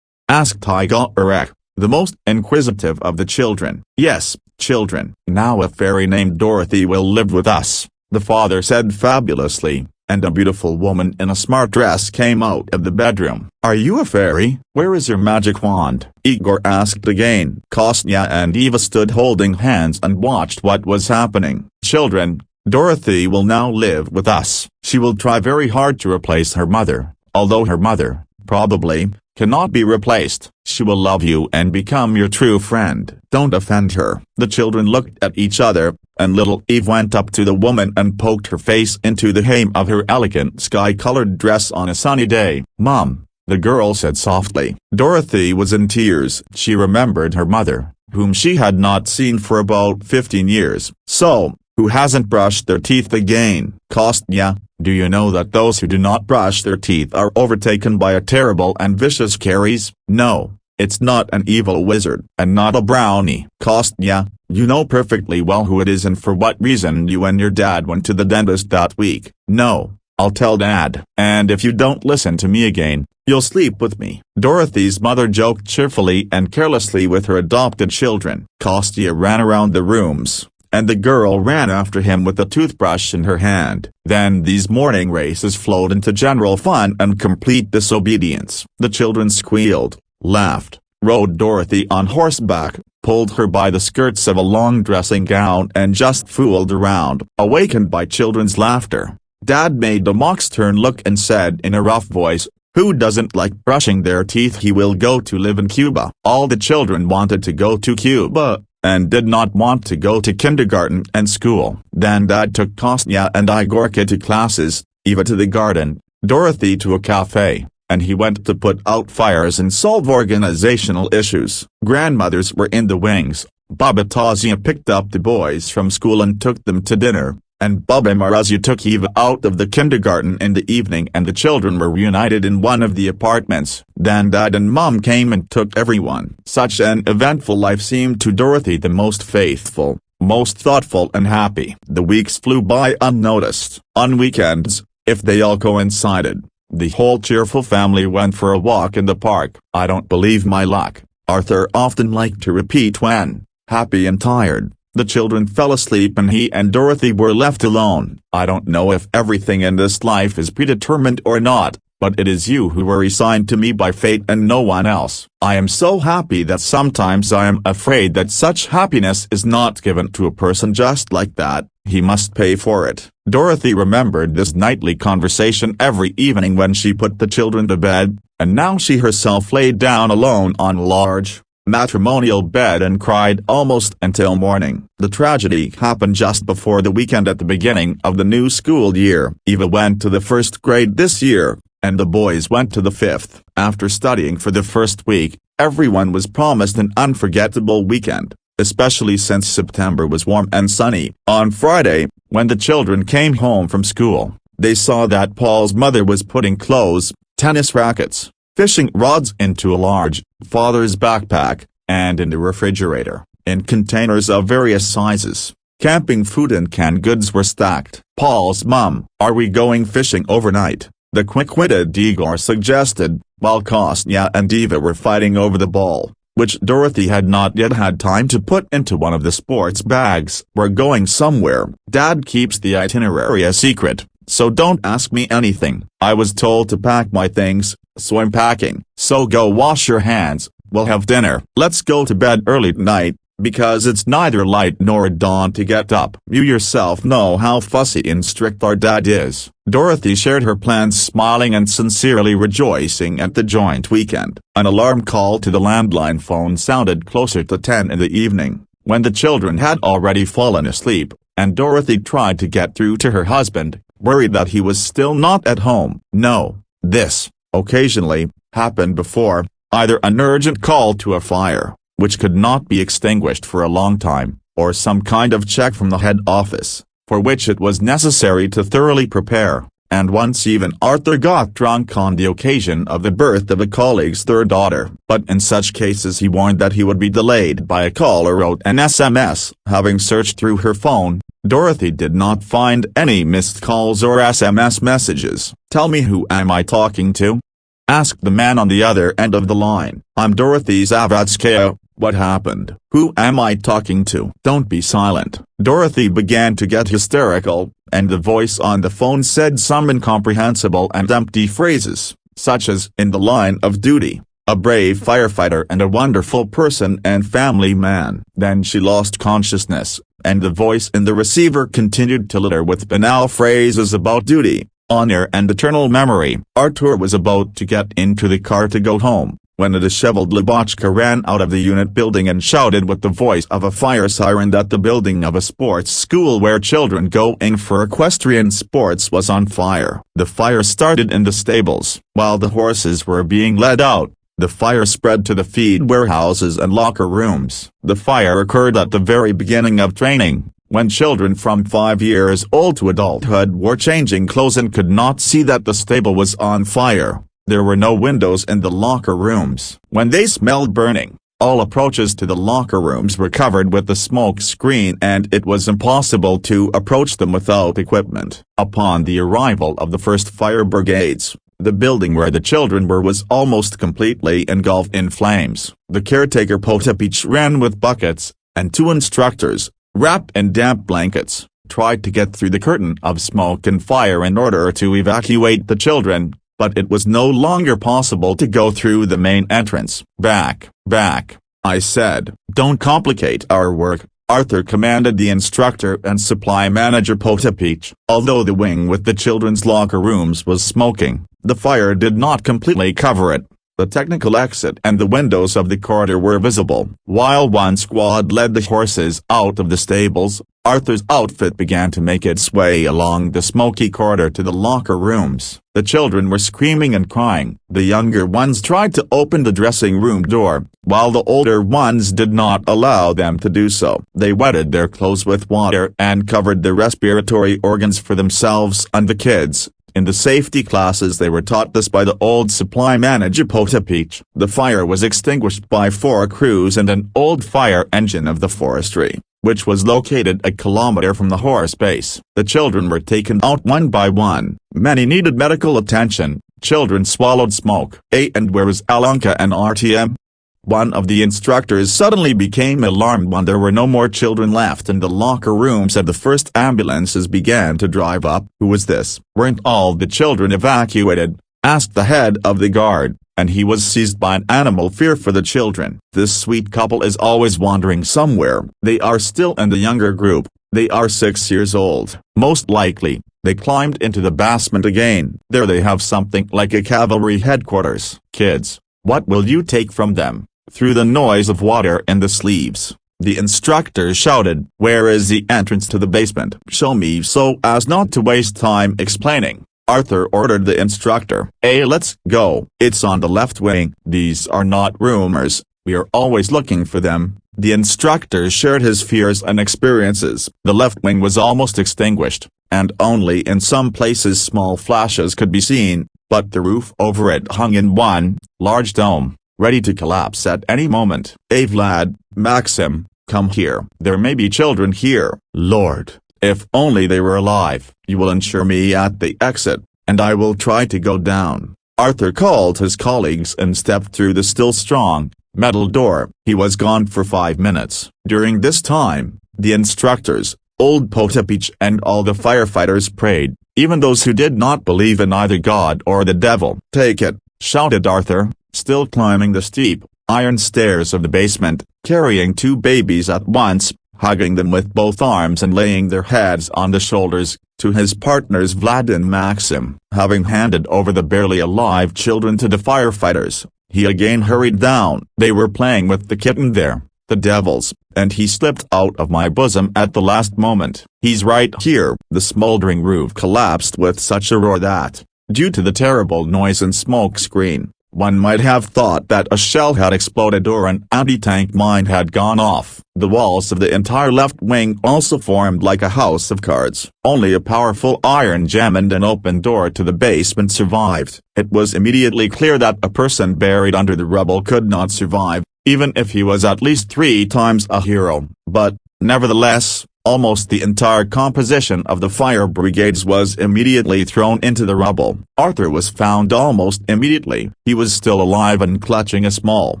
A: Asked Ivanovna, the most inquisitive of the children. Yes, children. Now a fairy named Dorothy will live with us, the father said fabulously. and a beautiful woman in a smart dress came out of the bedroom. "Are you a fairy? Where is your magic wand?" Igor asked again. Kostya and Eva stood holding hands and watched what was happening. "Children, Dorothy will now live with us. She will try very hard to replace her mother, although her mother, probably, cannot be replaced. She will love you and become your true friend. Don't offend her." The children looked at each other, and little Eve went up to the woman and poked her face into the hem of her elegant sky-colored dress on a sunny day. "Mom," the girl said softly. Dorothy was in tears. She remembered her mother, whom she had not seen for about 15 years. "So, who hasn't brushed their teeth again?" "Kostya, do you know that those who do not brush their teeth are overtaken by a terrible and vicious caries?" "No, it's not an evil wizard, and not a brownie." "Kostya, you know perfectly well who it is and for what reason you and your dad went to the dentist that week." "No, I'll tell Dad. And if you don't listen to me again, you'll sleep with me." Dorothy's mother joked cheerfully and carelessly with her adopted children. Kostya ran around the rooms, and the girl ran after him with a toothbrush in her hand. Then these morning races flowed into general fun and complete disobedience. The children squealed, laughed, rode Dorothy on horseback, pulled her by the skirts of a long dressing gown and just fooled around. Awakened by children's laughter, Dad made a mock-stern look and said in a rough voice, "Who doesn't like brushing their teeth? He will go to live in Cuba." All the children wanted to go to Cuba, and did not want to go to kindergarten and school. Then Dad took Kostya and Igorka to classes, Eva to the garden, Dorothy to a cafe, and he went to put out fires and solve organizational issues. Grandmothers were in the wings. Baba Tazia picked up the boys from school and took them to dinner, and Baba Marazia took Eva out of the kindergarten in the evening, and the children were reunited in one of the apartments. Then Dad and Mom came and took everyone. Such an eventful life seemed to Dorothy the most faithful, most thoughtful and happy. The weeks flew by unnoticed. On weekends, if they all coincided, the whole cheerful family went for a walk in the park. "I don't believe my luck," Arthur often liked to repeat when, happy and tired, the children fell asleep and he and Dorothy were left alone. "I don't know if everything in this life is predetermined or not, but it is you who were assigned to me by fate and no one else. I am so happy that sometimes I am afraid that such happiness is not given to a person just like that. He must pay for it." Dorothy remembered this nightly conversation every evening when she put the children to bed, and now she herself lay down alone on a large, matrimonial bed and cried almost until morning. The tragedy happened just before the weekend at the beginning of the new school year. Eva went to the first grade this year, and the boys went to the fifth. After studying for the first week, everyone was promised an unforgettable weekend, especially since September was warm and sunny. On Friday, when the children came home from school, they saw that Paul's mother was putting clothes, tennis rackets, fishing rods into a large, father's backpack, and in the refrigerator, in containers of various sizes. Camping food and canned goods were stacked. Paul's mom, "Are we going fishing overnight?" the quick-witted Igor suggested, while Kostya and Eva were fighting over the ball, which Dorothy had not yet had time to put into one of the sports bags. "We're going somewhere. Dad keeps the itinerary a secret, so don't ask me anything. I was told to pack my things, so I'm packing. So go wash your hands, we'll have dinner. Let's go to bed early tonight, because it's neither light nor dawn to get up. You yourself know how fussy and strict our dad is." Dorothy shared her plans, smiling and sincerely rejoicing at the joint weekend. An alarm call to the landline phone sounded closer to 10 in the evening, when the children had already fallen asleep, and Dorothy tried to get through to her husband, worried that he was still not at home. No, this, occasionally, happened before, either an urgent call to a fire, which could not be extinguished for a long time, or some kind of check from the head office, for which it was necessary to thoroughly prepare, and once even Arthur got drunk on the occasion of the birth of a colleague's third daughter. But in such cases he warned that he would be delayed by a call or wrote an SMS. Having searched through her phone, Dorothy did not find any missed calls or SMS messages. "Tell me, who am I talking to?" asked the man on the other end of the line. "I'm Dorothy Zavadskaya, What happened? Who am I talking to? Don't be silent. Dorothy began to get hysterical, and the voice on the phone said some incomprehensible and empty phrases, such as "in the line of duty, a brave firefighter and a wonderful person and family man." Then she lost consciousness, and the voice in the receiver continued to litter with banal phrases about duty, honor and eternal memory. Arthur was about to get into the car to go home, when a disheveled Lubotchka ran out of the unit building and shouted with the voice of a fire siren that the building of a sports school where children going for equestrian sports was on fire. The fire started in the stables. While the horses were being led out, the fire spread to the feed warehouses and locker rooms. The fire occurred at the very beginning of training, when children from 5 years old to adulthood were changing clothes and could not see that the stable was on fire. There were no windows in the locker rooms. When they smelled burning, all approaches to the locker rooms were covered with the smoke screen and it was impossible to approach them without equipment. Upon the arrival of the first fire brigades, the building where the children were was almost completely engulfed in flames. The caretaker Potapich ran with buckets, and 2 instructors, wrapped in damp blankets, tried to get through the curtain of smoke and fire in order to evacuate the children, but it was no longer possible to go through the main entrance. "Back, back," I said. "Don't complicate our work," Arthur commanded the instructor and supply manager Potapich. Although the wing with the children's locker rooms was smoking, the fire did not completely cover it. The technical exit and the windows of the corridor were visible. While one squad led the horses out of the stables, Arthur's outfit began to make its way along the smoky corridor to the locker rooms. The children were screaming and crying. The younger ones tried to open the dressing room door, while the older ones did not allow them to do so. They wetted their clothes with water and covered their respiratory organs for themselves and the kids. In the safety classes they were taught this by the old supply manager Potapich. The fire was extinguished by 4 crews and an old fire engine of the forestry, which was located a kilometer from the horse base. The children were taken out one by one. Many needed medical attention. Children swallowed smoke. And where was Alanka and RTM? One of the instructors suddenly became alarmed when there were no more children left in the locker rooms and the first ambulances began to drive up. "Who was this? Weren't all the children evacuated?" asked the head of the guard, and he was seized by an animal fear for the children. "This sweet couple is always wandering somewhere. They are still in the younger group. They are 6 years old. Most likely, they climbed into the basement again. There they have something like a cavalry headquarters. Kids, what will you take from them?" Through the noise of water in the sleeves, the instructor shouted, "Where is the entrance to the basement? Show me," so as not to waste time explaining. Arthur ordered the instructor. Let's go. It's on the left wing." "These are not rumors, we are always looking for them." The instructor shared his fears and experiences. The left wing was almost extinguished, and only in some places small flashes could be seen, but the roof over it hung in one large dome, ready to collapse at any moment. Vlad, Maxim, come here. There may be children here." "Lord, if only they were alive." "You will ensure me at the exit, and I will try to go down." Arthur called his colleagues and stepped through the still strong, metal door. He was gone for 5 minutes. During this time, the instructors, old Potapich and all the firefighters prayed, even those who did not believe in either God or the devil. "Take it," shouted Arthur, still climbing the steep, iron stairs of the basement, carrying 2 babies at once, hugging them with both arms and laying their heads on the shoulders, to his partners Vlad and Maxim. Having handed over the barely alive children to the firefighters, he again hurried down. "They were playing with the kitten there, the devils, and he slipped out of my bosom at the last moment. He's right here." The smoldering roof collapsed with such a roar that, due to the terrible noise and smoke screen, one might have thought that a shell had exploded or an anti-tank mine had gone off. The walls of the entire left wing also formed like a house of cards. Only a powerful iron jam and an open door to the basement survived. It was immediately clear that a person buried under the rubble could not survive, even if he was at least 3 times a hero. But, nevertheless, almost the entire composition of the fire brigades was immediately thrown into the rubble. Arthur was found almost immediately. He was still alive and clutching a small,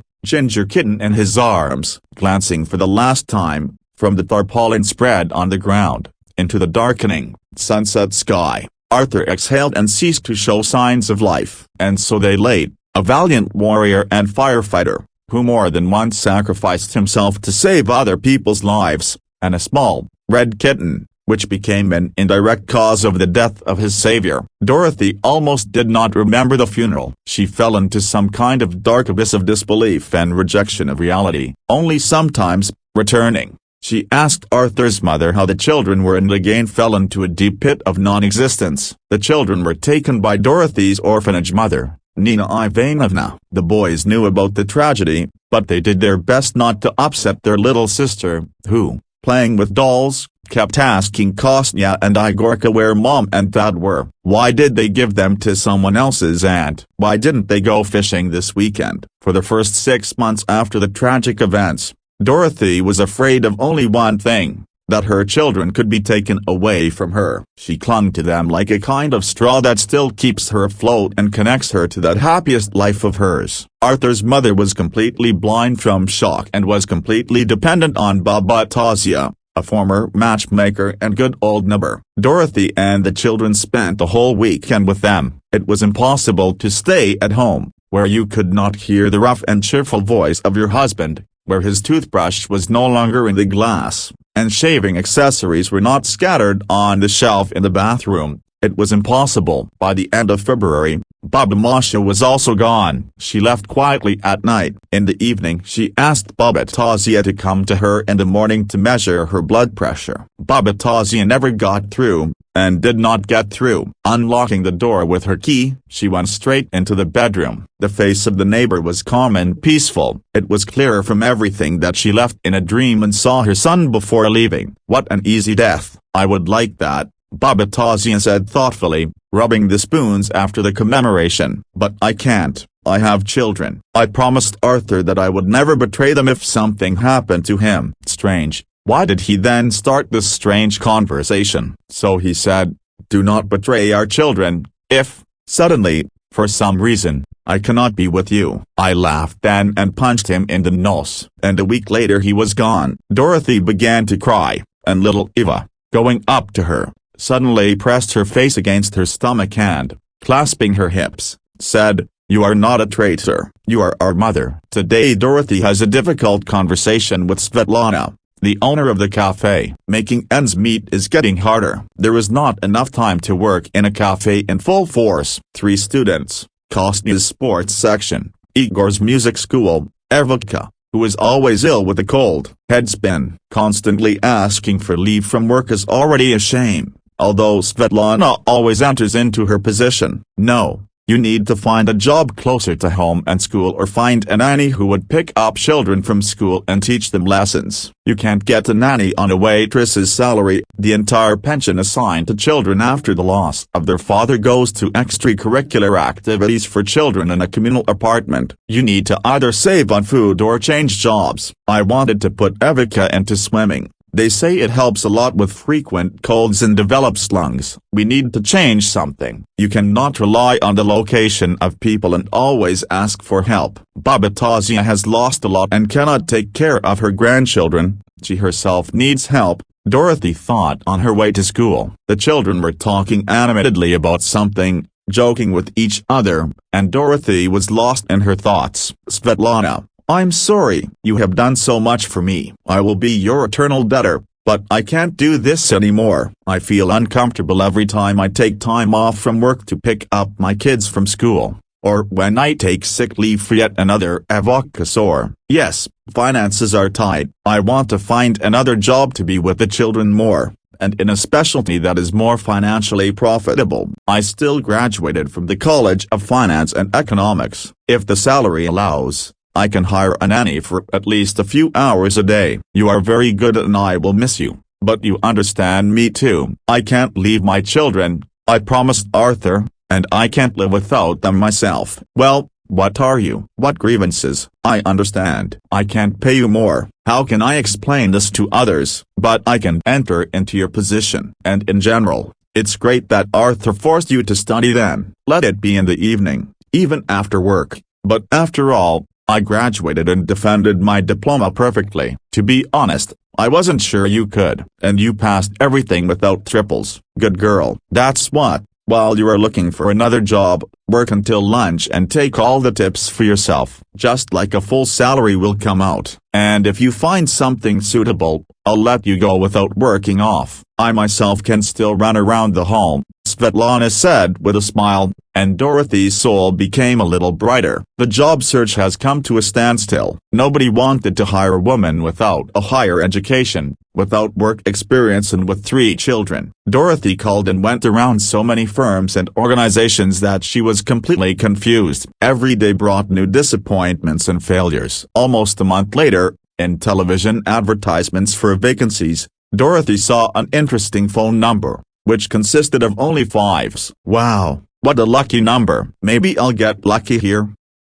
A: ginger kitten in his arms, glancing for the last time, from the tarpaulin spread on the ground, into the darkening, sunset sky. Arthur exhaled and ceased to show signs of life. And so they laid, a valiant warrior and firefighter, who more than once sacrificed himself to save other people's lives, and a small, red kitten, which became an indirect cause of the death of his savior. Dorothy almost did not remember the funeral. She fell into some kind of dark abyss of disbelief and rejection of reality. Only sometimes, returning, she asked Arthur's mother how the children were and again fell into a deep pit of non-existence. The children were taken by Dorothy's orphanage mother, Nina Ivanovna. The boys knew about the tragedy, but they did their best not to upset their little sister, who, playing with dolls, kept asking Kostya and Igorka where Mom and Dad were. Why did they give them to someone else's aunt? Why didn't they go fishing this weekend? For the first 6 months after the tragic events, Dorothy was afraid of only one thing, that her children could be taken away from her. She clung to them like a kind of straw that still keeps her afloat and connects her to that happiest life of hers. Arthur's mother was completely blind from shock and was completely dependent on Baba Tazia, a former matchmaker and good old neighbor. Dorothy and the children spent the whole weekend with them. It was impossible to stay at home, where you could not hear the rough and cheerful voice of your husband, where his toothbrush was no longer in the glass, and shaving accessories were not scattered on the shelf in the bathroom. It was impossible. By the end of February, Baba Masha was also gone. She left quietly at night. In the evening she asked Baba Tazia to come to her in the morning to measure her blood pressure. Baba Tazia never got through, and did not get through. Unlocking the door with her key, she went straight into the bedroom. The face of the neighbor was calm and peaceful. It was clear from everything that she left in a dream and saw her son before leaving. What an easy death. I would like that, Baba Tazia said thoughtfully, rubbing the spoons after the commemoration. But I can't. I have children. I promised Arthur that I would never betray them if something happened to him. Strange. Why did he then start this strange conversation? So he said, do not betray our children, if, suddenly, for some reason, I cannot be with you. I laughed then and punched him in the nose. And a week later he was gone. Dorothy began to cry, and little Eva, going up to her, suddenly pressed her face against her stomach and, clasping her hips, said, you are not a traitor. You are our mother. Today Dorothy has a difficult conversation with Svetlana, the owner of the cafe. Making ends meet is getting harder. There is not enough time to work in a cafe in full force. 3 students, Kostya's sports section, Igor's music school, Evika, who is always ill with a cold, head spin, constantly asking for leave from work is already a shame, although Svetlana always enters into her position. No. You need to find a job closer to home and school or find a nanny who would pick up children from school and teach them lessons. You can't get a nanny on a waitress's salary. The entire pension assigned to children after the loss of their father goes to extracurricular activities for children in a communal apartment. You need to either save on food or change jobs. I wanted to put Evika into swimming. They say it helps a lot with frequent colds and develops lungs. We need to change something. You cannot rely on the location of people and always ask for help. Baba Tazia has lost a lot and cannot take care of her grandchildren. She herself needs help, Dorothy thought on her way to school. The children were talking animatedly about something, joking with each other, and Dorothy was lost in her thoughts. Svetlana, I'm sorry. You have done so much for me. I will be your eternal debtor, but I can't do this anymore. I feel uncomfortable every time I take time off from work to pick up my kids from school, or when I take sick leave for yet another evokasor. Yes, finances are tight. I want to find another job to be with the children more, and in a specialty that is more financially profitable. I still graduated from the College of Finance and Economics. If the salary allows, I can hire a nanny for at least a few hours a day. You are very good and I will miss you, but you understand me too. I can't leave my children, I promised Arthur, and I can't live without them myself. Well, what are you? What grievances? I understand. I can't pay you more. How can I explain this to others? But I can enter into your position. And in general, it's great that Arthur forced you to study then. Let it be in the evening, even after work. But after all, I graduated and defended my diploma perfectly. To be honest, I wasn't sure you could, and you passed everything without triples. Good girl. That's what. While you are looking for another job, work until lunch and take all the tips for yourself. Just like a full salary will come out. And if you find something suitable, I'll let you go without working off. I myself can still run around the hall," Svetlana said with a smile, and Dorothy's soul became a little brighter. The job search has come to a standstill. Nobody wanted to hire a woman without a higher education, without work experience and with 3 children. Dorothy called and went around so many firms and organizations that she was completely confused. Every day brought new disappointments and failures. Almost a month later, in television advertisements for vacancies, Dorothy saw an interesting phone number, which consisted of only 5s. "Wow, what a lucky number. Maybe I'll get lucky here,"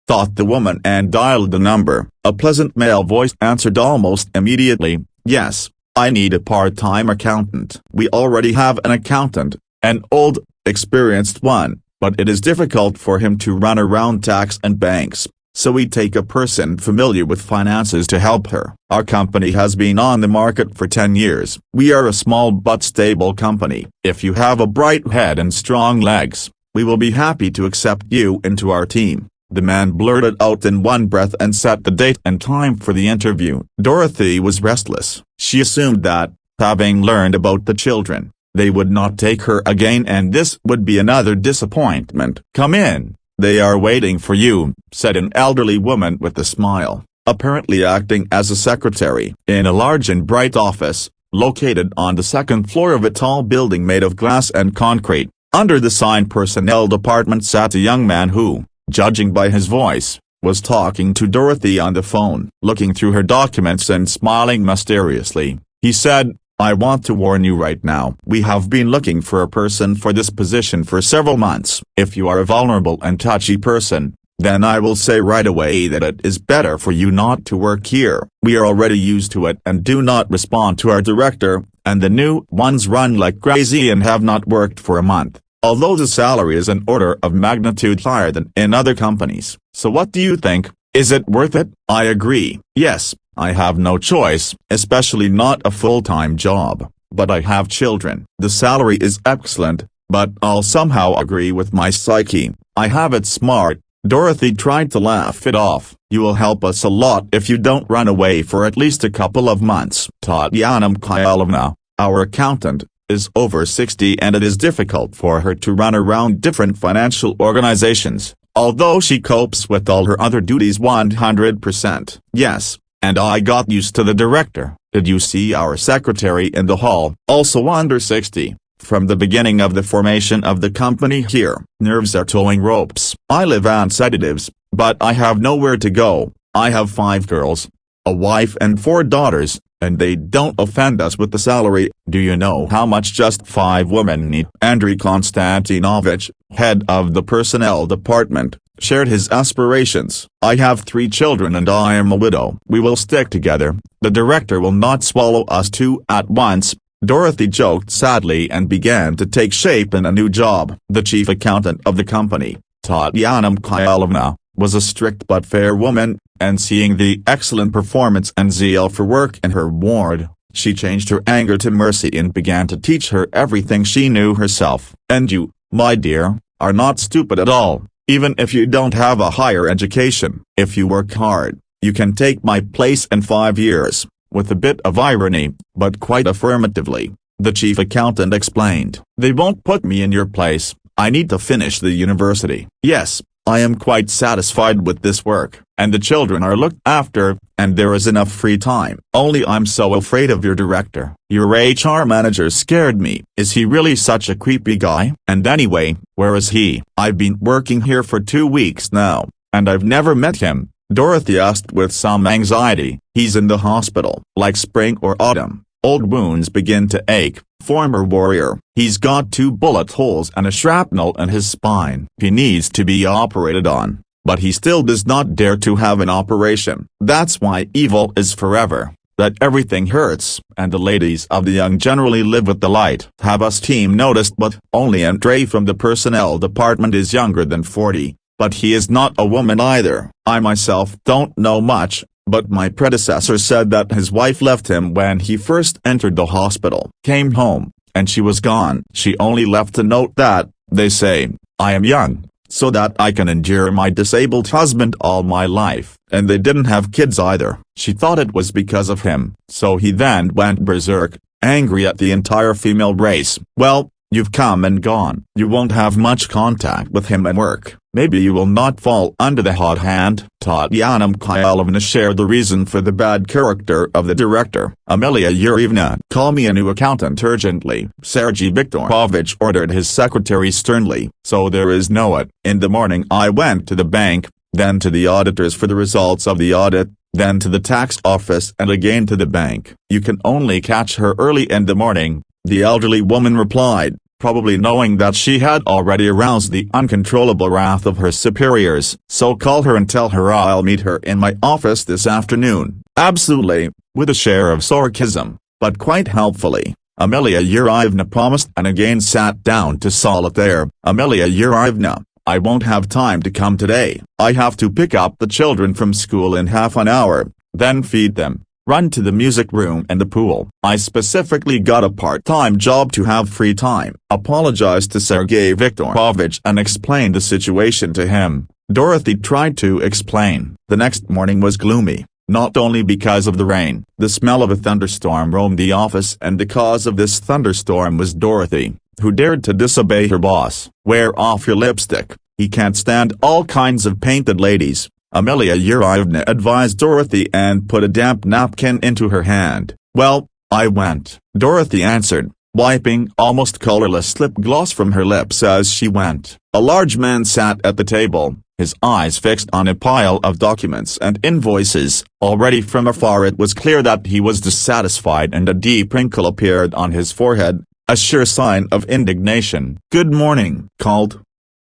A: thought the woman and dialed the number. A pleasant male voice answered almost immediately. "Yes, I need a part-time accountant. We already have an accountant, an old, experienced one, but it is difficult for him to run around tax and banks. So we take a person familiar with finances to help her. Our company has been on the market for 10 years. We are a small but stable company. If you have a bright head and strong legs, we will be happy to accept you into our team." The man blurted out in one breath and set the date and time for the interview. Dorothy was restless. She assumed that, having learned about the children, they would not take her again and this would be another disappointment. "Come in. They are waiting for you," said an elderly woman with a smile, apparently acting as a secretary. In a large and bright office, located on the 2nd floor of a tall building made of glass and concrete, under the sign Personnel Department sat a young man who, judging by his voice, was talking to Dorothy on the phone. Looking through her documents and smiling mysteriously, he said, "I want to warn you right now. We have been looking for a person for this position for several months. If you are a vulnerable and touchy person, then I will say right away that it is better for you not to work here. We are already used to it and do not respond to our director, and the new ones run like crazy and have not worked for a month. Although the salary is an order of magnitude higher than in other companies. So what do you think? Is it worth it?" "I agree. Yes. I have no choice, especially not a full-time job, but I have children. The salary is excellent, but I'll somehow agree with my psyche. I have it smart." Dorothy tried to laugh it off. "You will help us a lot if you don't run away for at least a couple of months." Tatiana Mikhailovna, our accountant, is over 60 and it is difficult for her to run around different financial organizations, although she copes with all her other duties 100%. "Yes. And I got used to the director. Did you see our secretary in the hall? Also under 60. From the beginning of the formation of the company here, nerves are towing ropes. I live on sedatives, but I have nowhere to go. I have 5 girls, a wife and 4 daughters, and they don't offend us with the salary. Do you know how much just 5 women need?" Andrei Konstantinovich, head of the personnel department, shared his aspirations. "I have 3 children and I am a widow. We will stick together. The director will not swallow us 2 at once." Dorothy joked sadly and began to take shape in a new job. The chief accountant of the company, Tatiana Mikhailovna, was a strict but fair woman, and seeing the excellent performance and zeal for work in her ward, she changed her anger to mercy and began to teach her everything she knew herself. "And you, my dear, are not stupid at all. Even if you don't have a higher education, if you work hard, you can take my place in 5 years," with a bit of irony, but quite affirmatively, the chief accountant explained. "They won't put me in your place. I need to finish the university. Yes, I am quite satisfied with this work, and the children are looked after, and there is enough free time. Only I'm so afraid of your director. Your HR manager scared me. Is he really such a creepy guy? And anyway, where is he? I've been working here for 2 weeks now, and I've never met him," Dorothy asked with some anxiety. "He's in the hospital. Like spring or autumn, old wounds begin to ache. Former warrior. He's got 2 bullet holes and a shrapnel in his spine. He needs to be operated on, but he still does not dare to have an operation. That's why evil is forever, that everything hurts, and the ladies of the young generally live with the light." Have us team noticed, but only Andrei from the personnel department is younger than 40, but he is not a woman either. I myself don't know much, but my predecessor said that his wife left him when he first entered the hospital, came home, and she was gone. She only left a note that, they say, I am young, so that I can endure my disabled husband all my life. And they didn't have kids either. She thought it was because of him. So he then went berserk, angry at the entire female race. Well, you've come and gone. You won't have much contact with him at work. Maybe you will not fall under the hot hand. Tatyana Mikhailovna shared the reason for the bad character of the director. Amelia Yurievna, call me a new accountant urgently. Sergei Viktorovich ordered his secretary sternly. So there is no it. In the morning I went to the bank, then to the auditors for the results of the audit, then to the tax office and again to the bank. You can only catch her early in the morning, the elderly woman replied, probably knowing that she had already aroused the uncontrollable wrath of her superiors. So call her and tell her I'll meet her in my office this afternoon. Absolutely, with a share of sarcasm, but quite helpfully. Amelia Yurievna promised and again sat down to solitaire. Amelia Yurievna, I won't have time to come today. I have to pick up the children from school in half an hour, then feed them, run to the music room and the pool. I specifically got a part-time job to have free time. Apologized to Sergei Viktorovich and explained the situation to him. Dorothy tried to explain. The next morning was gloomy, not only because of the rain. The smell of a thunderstorm roamed the office, and the cause of this thunderstorm was Dorothy, who dared to disobey her boss. Wear off your lipstick, he can't stand all kinds of painted ladies. Amelia Yurievna advised Dorothy and put a damp napkin into her hand. Well, I went, Dorothy answered, wiping almost colorless lip gloss from her lips as she went. A large man sat at the table, his eyes fixed on a pile of documents and invoices. Already from afar it was clear that he was dissatisfied, and a deep wrinkle appeared on his forehead, a sure sign of indignation. Good morning, called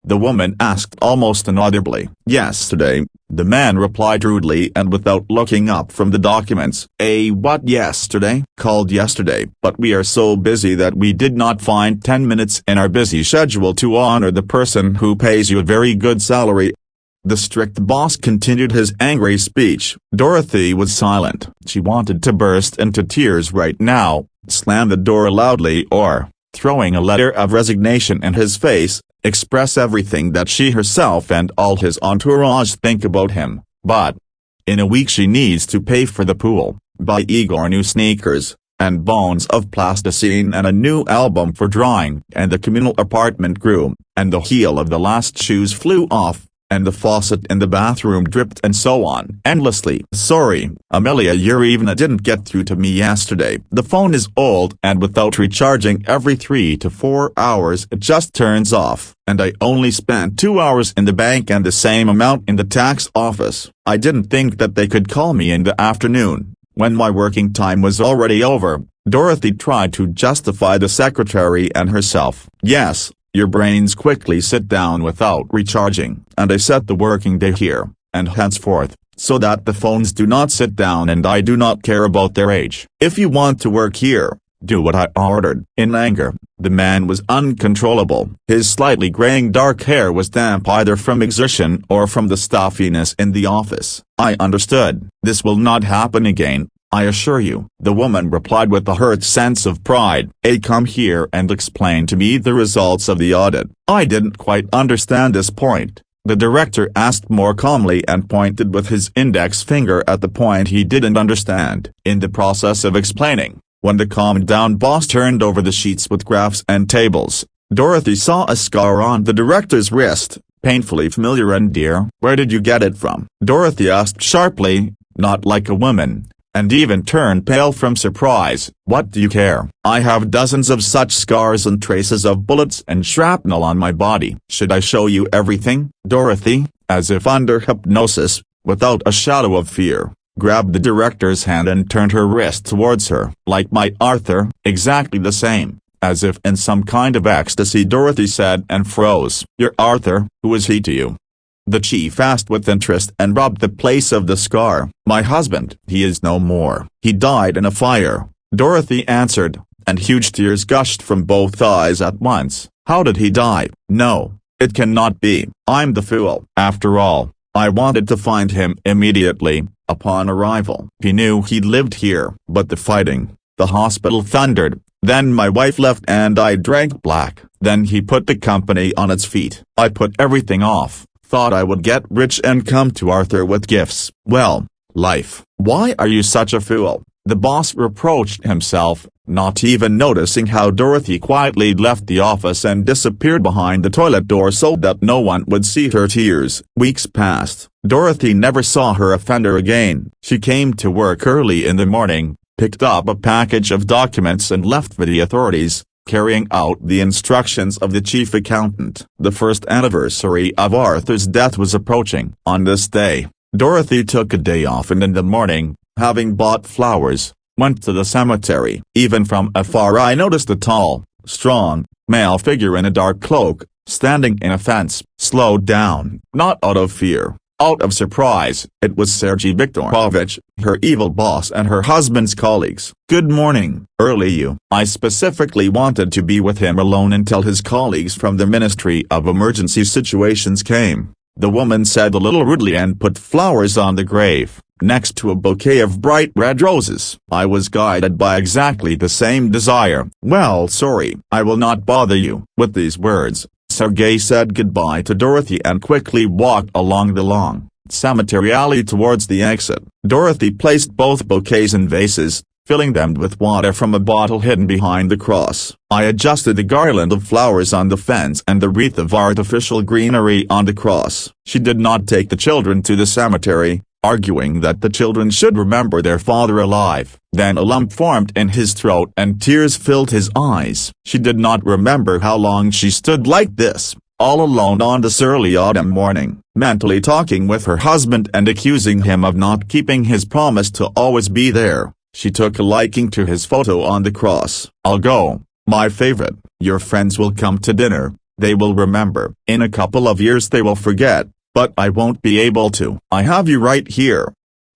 A: the woman asked almost inaudibly. Yesterday, the man replied rudely and without looking up from the documents. What yesterday? Called yesterday, but we are so busy that we did not find 10 minutes in our busy schedule to honor the person who pays you a very good salary. The strict boss continued his angry speech. Dorothy was silent. She wanted to burst into tears right now, slam the door loudly or, throwing a letter of resignation in his face, express everything that she herself and all his entourage think about him. But in a week she needs to pay for the pool, buy Igor new sneakers, and bones of plasticine and a new album for drawing, and the communal apartment grew, and the heel of the last shoes flew off, and the faucet in the bathroom dripped, and so on endlessly. Sorry, Amelia Yurievna didn't get through to me yesterday. The phone is old, and without recharging every 3 to 4 hours it just turns off, and I only spent 2 hours in the bank and the same amount in the tax office. I didn't think that they could call me in the afternoon, when my working time was already over. Dorothy tried to justify the secretary and herself. Yes, your brains quickly sit down without recharging, and I set the working day here, and henceforth, so that the phones do not sit down, and I do not care about their age. If you want to work here, do what I ordered. In anger, the man was uncontrollable. His slightly graying dark hair was damp either from exertion or from the stuffiness in the office. I understood. This will not happen again, I assure you, the woman replied with a hurt sense of pride. Come here and explain to me the results of the audit. I didn't quite understand this point, the director asked more calmly and pointed with his index finger at the point he didn't understand. In the process of explaining, when the calmed-down boss turned over the sheets with graphs and tables, Dorothy saw a scar on the director's wrist, painfully familiar and dear. Where did you get it from? Dorothy asked sharply, not like a woman, and even turned pale from surprise. What do you care? I have dozens of such scars and traces of bullets and shrapnel on my body. Should I show you everything? Dorothy, as if under hypnosis, without a shadow of fear, grabbed the director's hand and turned her wrist towards her. Like my Arthur, exactly the same. As if in some kind of ecstasy, Dorothy said and froze. Your Arthur, who is he to you? The chief asked with interest and rubbed the place of the scar. My husband. He is no more. He died in a fire, Dorothy answered, and huge tears gushed from both eyes at once. How did he die? No, It cannot be. I'm the fool. After all, I wanted to find him immediately, upon arrival. He knew he'd lived here. But the fighting, the hospital thundered, then my wife left and I drank black. Then he put the company on its feet. I put everything off, thought I would get rich and come to Arthur with gifts. Well, life. Why are you such a fool? The boss reproached himself, not even noticing how Dorothy quietly left the office and disappeared behind the toilet door so that no one would see her tears. Weeks passed. Dorothy never saw her offender again. She came to work early in the morning, picked up a package of documents and left for the authorities, carrying out the instructions of the chief accountant. The first anniversary of Arthur's death was approaching. On this day, Dorothy took a day off and in the morning, having bought flowers, went to the cemetery. Even from afar I noticed a tall, strong, male figure in a dark cloak, standing in a fence. Slowed down, not out of fear, out of surprise. It was Sergei Viktorovich, her evil boss and her husband's colleagues. Good morning. Early you. I specifically wanted to be with him alone until his colleagues from the Ministry of Emergency Situations came. The woman said a little rudely and put flowers on the grave, next to a bouquet of bright red roses. I was guided by exactly the same desire. Well, sorry, I will not bother you. With these words, Sergei said goodbye to Dorothy and quickly walked along the long, cemetery alley towards the exit. Dorothy placed both bouquets in vases, filling them with water from a bottle hidden behind the cross. I adjusted the garland of flowers on the fence and the wreath of artificial greenery on the cross. She did not take the children to the cemetery, arguing that the children should remember their father alive. Then a lump formed in his throat and tears filled his eyes. She did not remember how long she stood like this, all alone on this early autumn morning, mentally talking with her husband and accusing him of not keeping his promise to always be there. She took a liking to his photo on the cross. I'll go, my favorite. Your friends will come to dinner, they will remember. In a couple of years they will forget, but I won't be able to. I have you right here.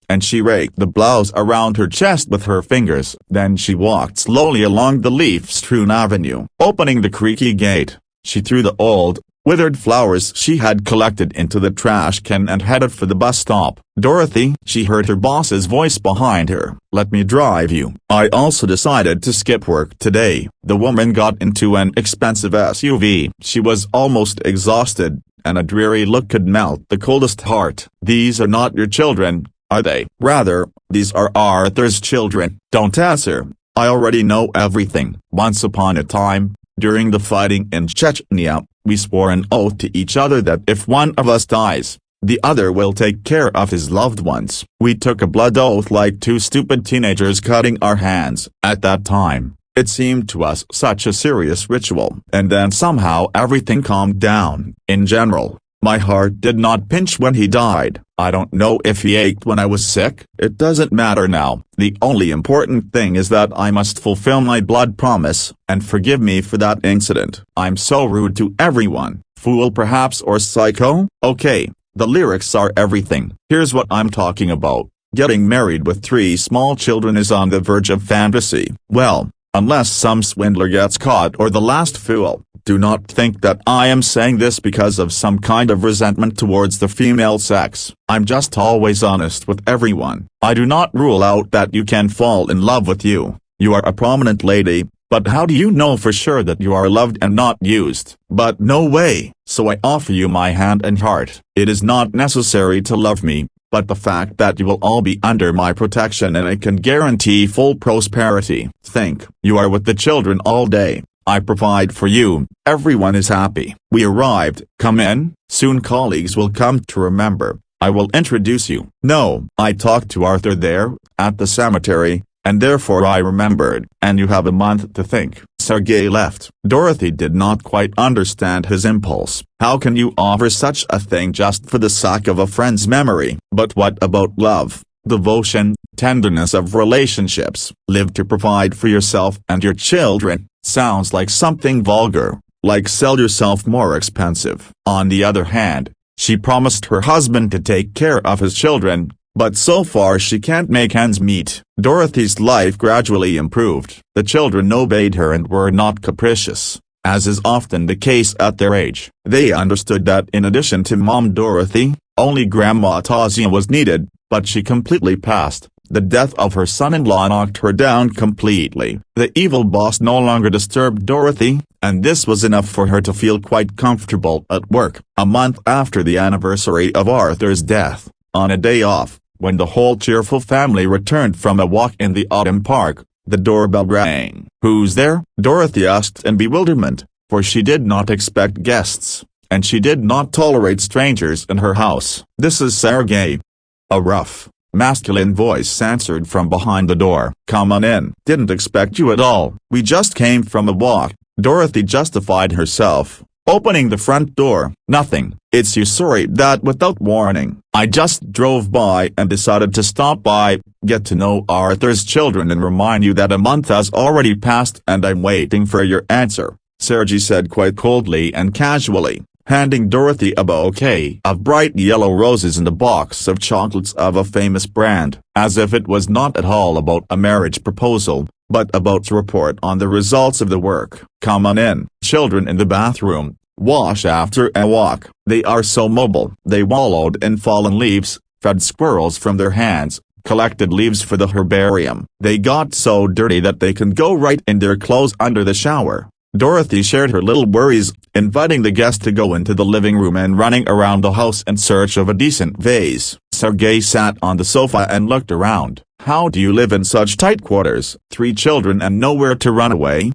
A: And she raked the blouse around her chest with her fingers. Then she walked slowly along the leaf-strewn avenue. Opening the creaky gate, she threw the old, withered flowers she had collected into the trash can and headed for the bus stop. Dorothy, she heard her boss's voice behind her. Let me drive you. I also decided to skip work today. The woman got into an expensive SUV. She was almost exhausted, and a dreary look could melt the coldest heart. These are not your children, are they? Rather, these are Arthur's children. Don't answer. I already know everything. Once upon a time, during the fighting in Chechnya, we swore an oath to each other that if one of us dies, the other will take care of his loved ones. We took a blood oath like two stupid teenagers cutting our hands. At that time, it seemed to us such a serious ritual. And then somehow everything calmed down. In general, my heart did not pinch when he died. I don't know if he ached when I was sick. It doesn't matter now. The only important thing is that I must fulfill my blood promise, and forgive me for that incident. I'm so rude to everyone. Fool perhaps or psycho? Okay, the lyrics are everything. Here's what I'm talking about. Getting married with 3 small children is on the verge of fantasy. Well, unless some swindler gets caught or the last fool. Do not think that I am saying this because of some kind of resentment towards the female sex. I'm just always honest with everyone. I do not rule out that you can fall in love with you. You are a prominent lady, but how do you know for sure that you are loved and not used? But no way. So I offer you my hand and heart. It is not necessary to love me, but the fact that you will all be under my protection and I can guarantee full prosperity. Think. You are with the children all day. I provide for you. Everyone is happy. We arrived. Come in. Soon colleagues will come to remember. I will introduce you. No, I talked to Arthur there, at the cemetery, and therefore I remembered. And you have a month to think. Sergei left. Dorothy did not quite understand his impulse. How can you offer such a thing just for the sake of a friend's memory? But what about love, devotion, tenderness of relationships? Live to provide for yourself and your children. Sounds like something vulgar, like sell yourself more expensive. On the other hand, she promised her husband to take care of his children, but so far she can't make ends meet. Dorothy's life gradually improved. The children obeyed her and were not capricious. as is often the case at their age. They understood that in addition to Mom Dorothy, only Grandma Tazia was needed, but she completely passed. The death of her son-in-law knocked her down completely. The evil boss no longer disturbed Dorothy, and this was enough for her to feel quite comfortable at work. A month after the anniversary of Arthur's death, on a day off, when the whole cheerful family returned from a walk in the autumn park, the doorbell rang. "Who's there?" Dorothy asked in bewilderment, for she did not expect guests, and she did not tolerate strangers in her house. "This is Sergei." A rough, masculine voice answered from behind the door. "Come on in. Didn't expect you at all. We just came from a walk." Dorothy justified herself, opening the front door. "Nothing. It's you. Sorry that without warning. I just drove by and decided to stop by, get to know Arthur's children and remind you that a month has already passed and I'm waiting for your answer," Sergei said quite coldly and casually, handing Dorothy a bouquet of bright yellow roses and a box of chocolates of a famous brand, as if it was not at all about a marriage proposal, but about to report on the results of the work. "Come on in." Children in the bathroom wash after a walk. They are so mobile. They wallowed in fallen leaves, fed squirrels from their hands, collected leaves for the herbarium. They got so dirty that they can go right in their clothes under the shower. Dorothy shared her little worries, inviting the guest to go into the living room and running around the house in search of a decent vase. Sergei sat on the sofa and looked around. "How do you live in such tight quarters? 3 children and nowhere to run away?"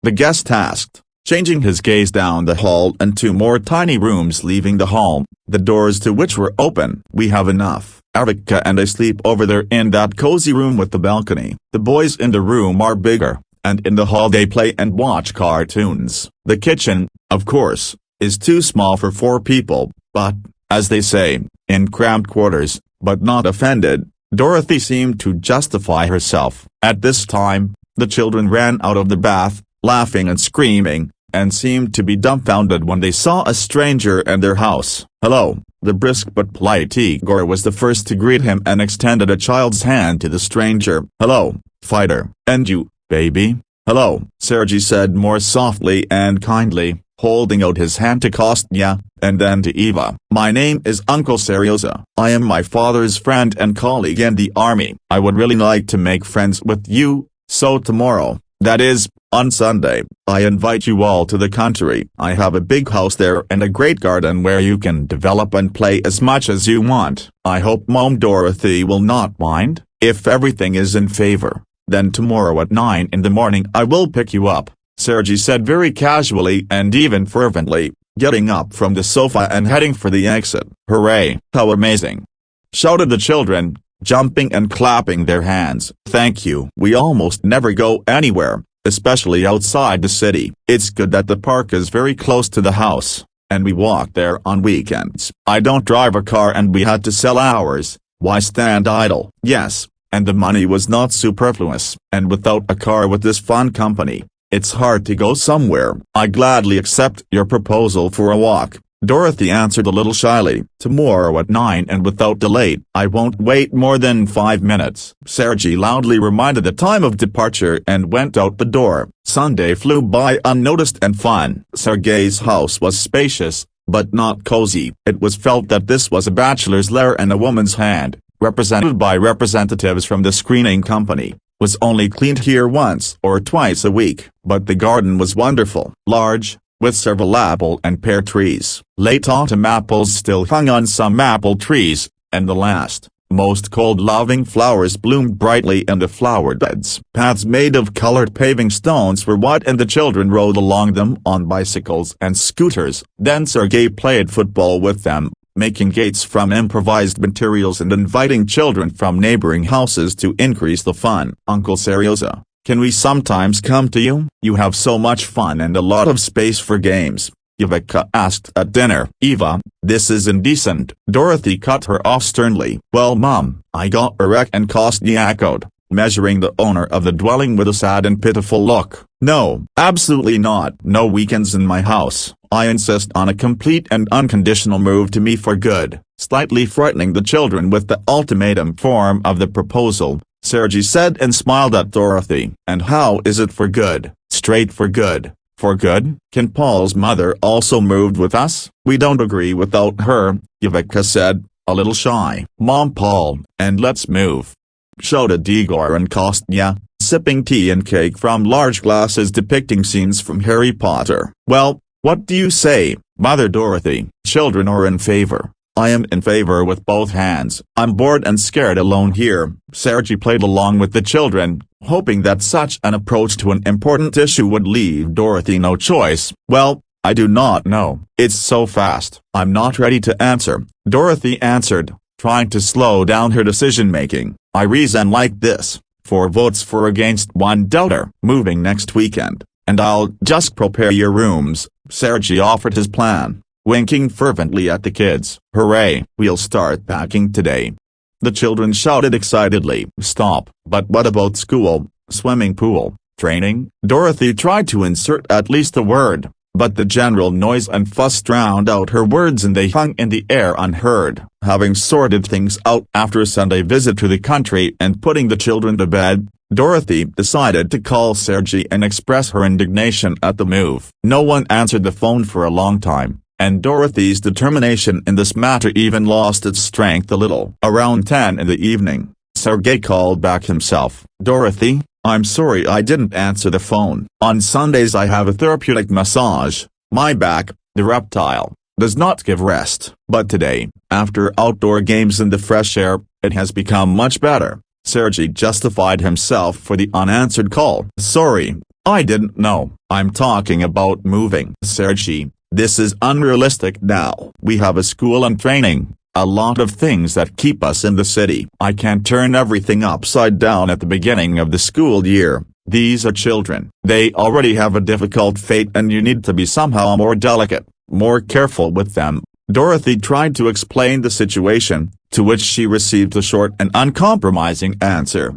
A: the guest asked, changing his gaze down the hall and 2 more tiny rooms leaving the hall, the doors to which were open. "We have enough. Avika and I sleep over there in that cozy room with the balcony. The boys in the room are bigger, and in the hall they play and watch cartoons. The kitchen, of course, is too small for 4 people, but, as they say, in cramped quarters," but not offended, Dorothy seemed to justify herself. At this time, the children ran out of the bath, laughing and screaming, and seemed to be dumbfounded when they saw a stranger in their house. "Hello." The brisk but polite Igor was the first to greet him and extended a child's hand to the stranger. "Hello, fighter. And you, baby?" "Hello," Sergei said more softly and kindly, holding out his hand to Kostya, and then to Eva. "My name is Uncle Seryoza. I am my father's friend and colleague in the army. I would really like to make friends with you, so tomorrow, that is, on Sunday, I invite you all to the country. I have a big house there and a great garden where you can develop and play as much as you want. I hope Mom Dorothy will not mind. If everything is in favor, then tomorrow at 9 in the morning I will pick you up," Sergei said very casually and even fervently, getting up from the sofa and heading for the exit. "Hooray! How amazing!" shouted the children, jumping and clapping their hands. "Thank you. We almost never go anywhere, especially outside the city. It's good that the park is very close to the house, and we walk there on weekends. I don't drive a car and we had to sell ours. Why stand idle?" "Yes, and the money was not superfluous. And without a car with this fun company, it's hard to go somewhere." "I gladly accept your proposal for a walk," Dorothy answered a little shyly. "Tomorrow at 9 and without delay." "I won't wait more than 5 minutes." Sergei loudly reminded the time of departure and went out the door. Sunday flew by unnoticed and fun. Sergei's house was spacious, but not cozy. It was felt that this was a bachelor's lair and a woman's hand, represented by representatives from the screening company, was only cleaned here once or twice a week. But the garden was wonderful. Large, with several apple and pear trees. Late autumn apples still hung on some apple trees, and the last, most cold-loving flowers bloomed brightly in the flower beds. Paths made of colored paving stones were wide and the children rode along them on bicycles and scooters. Then Sergei played football with them, making gates from improvised materials and inviting children from neighboring houses to increase the fun. "Uncle Seryoza, can we sometimes come to you? You have so much fun and a lot of space for games," Ivika asked at dinner. "Eva, this is indecent," Dorothy cut her off sternly. "Well Mom, I got a wreck," and Kostya echoed, measuring the owner of the dwelling with a sad and pitiful look. "No, absolutely not. No weekends in my house. I insist on a complete and unconditional move to me for good." Slightly frightening the children with the ultimatum form of the proposal, Sergei said and smiled at Dorothy. "And how is it for good?" "Straight for good. For good? Can Paul's mother also move with us? We don't agree without her, Ivanovna said, a little shy. Mom, Paul, and let's move, shouted Igor and Kostya, sipping tea and cake from large glasses depicting scenes from Harry Potter. Well, what do you say, Mother Dorothy? Children are in favor. I am in favor with both hands. I'm bored and scared alone here. Sergei played along with the children, hoping that such an approach to an important issue would leave Dorothy no choice. Well, I do not know. It's so fast. I'm not ready to answer, Dorothy answered, trying to slow down her decision-making. I reason like this: 4 votes for against 1 doubter. Moving next weekend, and I'll just prepare your rooms. Sergei offered his plan, winking fervently at the kids. Hooray! We'll start packing today. The children shouted excitedly. Stop! But what about school, swimming pool, training? Dorothy tried to insert at least a word, but the general noise and fuss drowned out her words and they hung in the air unheard. Having sorted things out after a Sunday visit to the country and putting the children to bed, Dorothy decided to call Sergei and express her indignation at the move. No one answered the phone for a long time, and Dorothy's determination in this matter even lost its strength a little. Around 10 in the evening, Sergei called back himself. Dorothy, I'm sorry I didn't answer the phone. On Sundays I have a therapeutic massage. My back, the reptile, does not give rest. But today, after outdoor games in the fresh air, it has become much better. Sergei justified himself for the unanswered call. Sorry, I didn't know. I'm talking about moving. Sergei, this is unrealistic now. We have a school and training, a lot of things that keep us in the city. I can't turn everything upside down at the beginning of the school year. These are children. They already have a difficult fate and you need to be somehow more delicate, more careful with them. Dorothy tried to explain the situation, to which she received a short and uncompromising answer.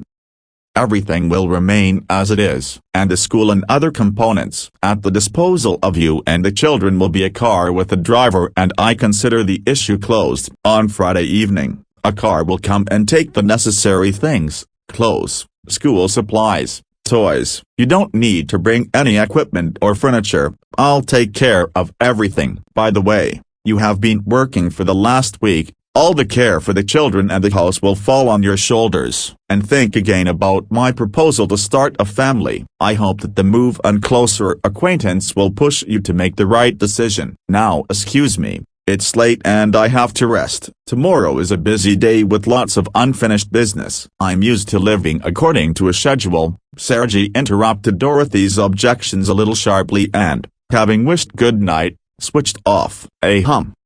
A: Everything will remain as it is, and the school and other components at the disposal of you and the children will be a car with a driver, and I consider the issue closed. On Friday evening, a car will come and take the necessary things, clothes, school supplies, toys. You don't need to bring any equipment or furniture. I'll take care of everything. By the way, you have been working for the last week. All the care for the children and the house will fall on your shoulders. And think again about my proposal to start a family. I hope that the move and closer acquaintance will push you to make the right decision. Now excuse me, it's late and I have to rest. Tomorrow is a busy day with lots of unfinished business. I'm used to living according to a schedule. Sergei interrupted Dorothy's objections a little sharply and, having wished good night, switched off.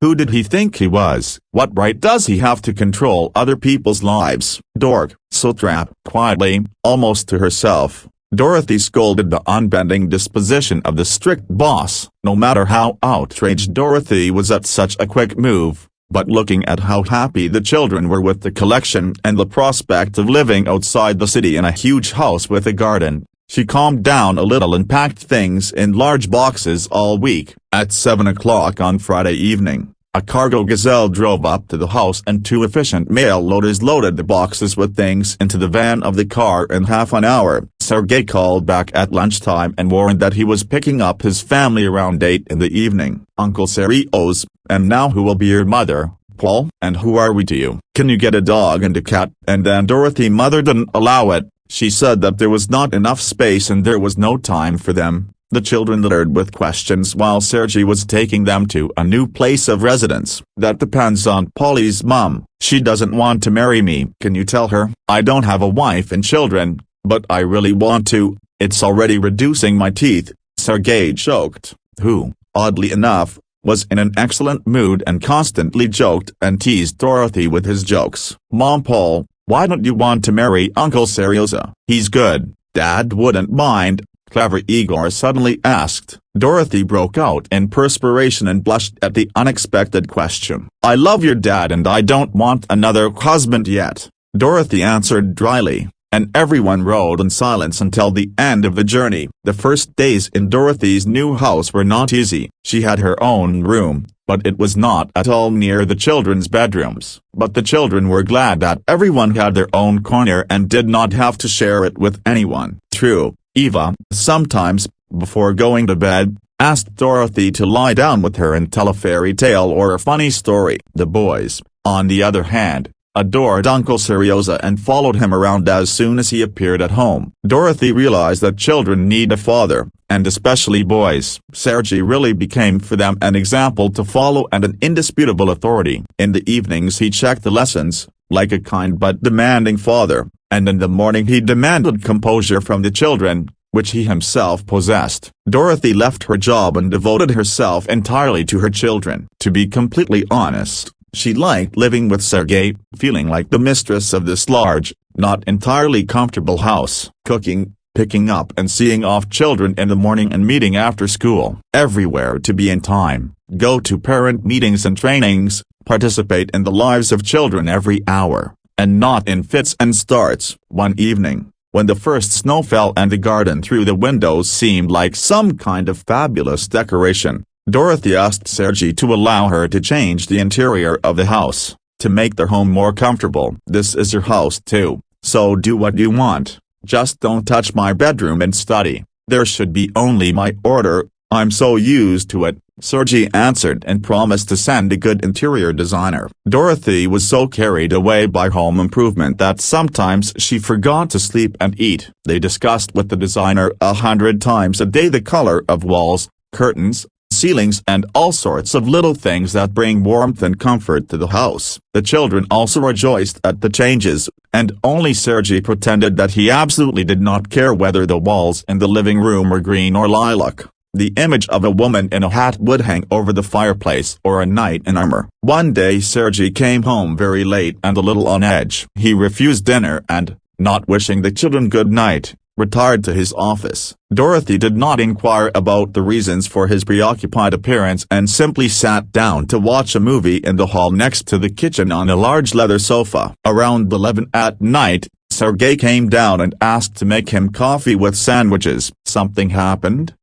A: Who did he think he was? What right does he have to control other people's lives? Dork, so trap. Quietly, almost to herself, Dorothy scolded the unbending disposition of the strict boss. No matter how outraged Dorothy was at such a quick move, but looking at how happy the children were with the collection and the prospect of living outside the city in a huge house with a garden, she calmed down a little and packed things in large boxes all week. At 7 o'clock on Friday evening, a cargo gazelle drove up to the house and 2 efficient mail loaders loaded the boxes with things into the van of the car in half an hour. Sergei called back at lunchtime and warned that he was picking up his family around 8 in the evening. Uncle Serio's, and now who will be your mother, Paul? And who are we to you? Can you get a dog and a cat? And then Dorothy's mother didn't allow it. She said that there was not enough space and there was no time for them. The children littered with questions while Sergei was taking them to a new place of residence. That depends on Polly's mom. She doesn't want to marry me. Can you tell her? I don't have a wife and children, but I really want to. It's already reducing my teeth. Sergei joked, who, oddly enough, was in an excellent mood and constantly joked and teased Dorothy with his jokes. Mom, Paul, why don't you want to marry Uncle Serioza? He's good. Dad wouldn't mind. Clever Igor suddenly asked. Dorothy broke out in perspiration and blushed at the unexpected question. I love your dad and I don't want another husband yet, Dorothy answered dryly, and everyone rode in silence until the end of the journey. The first days in Dorothy's new house were not easy. She had her own room, but it was not at all near the children's bedrooms. But the children were glad that everyone had their own corner and did not have to share it with anyone. True, Eva sometimes before going to bed, asked Dorothy to lie down with her and tell a fairy tale or a funny story. The boys, on the other hand, adored Uncle Serioza and followed him around as soon as he appeared at home. Dorothy realized that children need a father, and especially boys. Sergei really became for them an example to follow and an indisputable authority. In the evenings he checked the lessons, like a kind but demanding father, and in the morning he demanded composure from the children, which he himself possessed. Dorothy left her job and devoted herself entirely to her children. To be completely honest, she liked living with Sergei, feeling like the mistress of this large, not entirely comfortable house. Cooking, picking up and seeing off children in the morning and meeting after school. Everywhere to be in time, go to parent meetings and trainings, participate in the lives of children every hour, and not in fits and starts. One evening, when the first snow fell and the garden through the windows seemed like some kind of fabulous decoration, Dorothy asked Sergei to allow her to change the interior of the house, to make their home more comfortable. "This is your house too, so do what you want, just don't touch my bedroom and study. There should be only my order, I'm so used to it," Sergei answered and promised to send a good interior designer. Dorothy was so carried away by home improvement that sometimes she forgot to sleep and eat. They discussed with the designer 100 times a day the color of walls, curtains, ceilings and all sorts of little things that bring warmth and comfort to the house. The children also rejoiced at the changes, and only Sergei pretended that he absolutely did not care whether the walls in the living room were green or lilac. The image of a woman in a hat would hang over the fireplace or a knight in armor. One day Sergei came home very late and a little on edge. He refused dinner and, not wishing the children good night, retired to his office. Dorothy did not inquire about the reasons for his preoccupied appearance and simply sat down to watch a movie in the hall next to the kitchen on a large leather sofa. Around 11 at night, Sergei came down and asked to make him coffee with sandwiches. "Something happened?"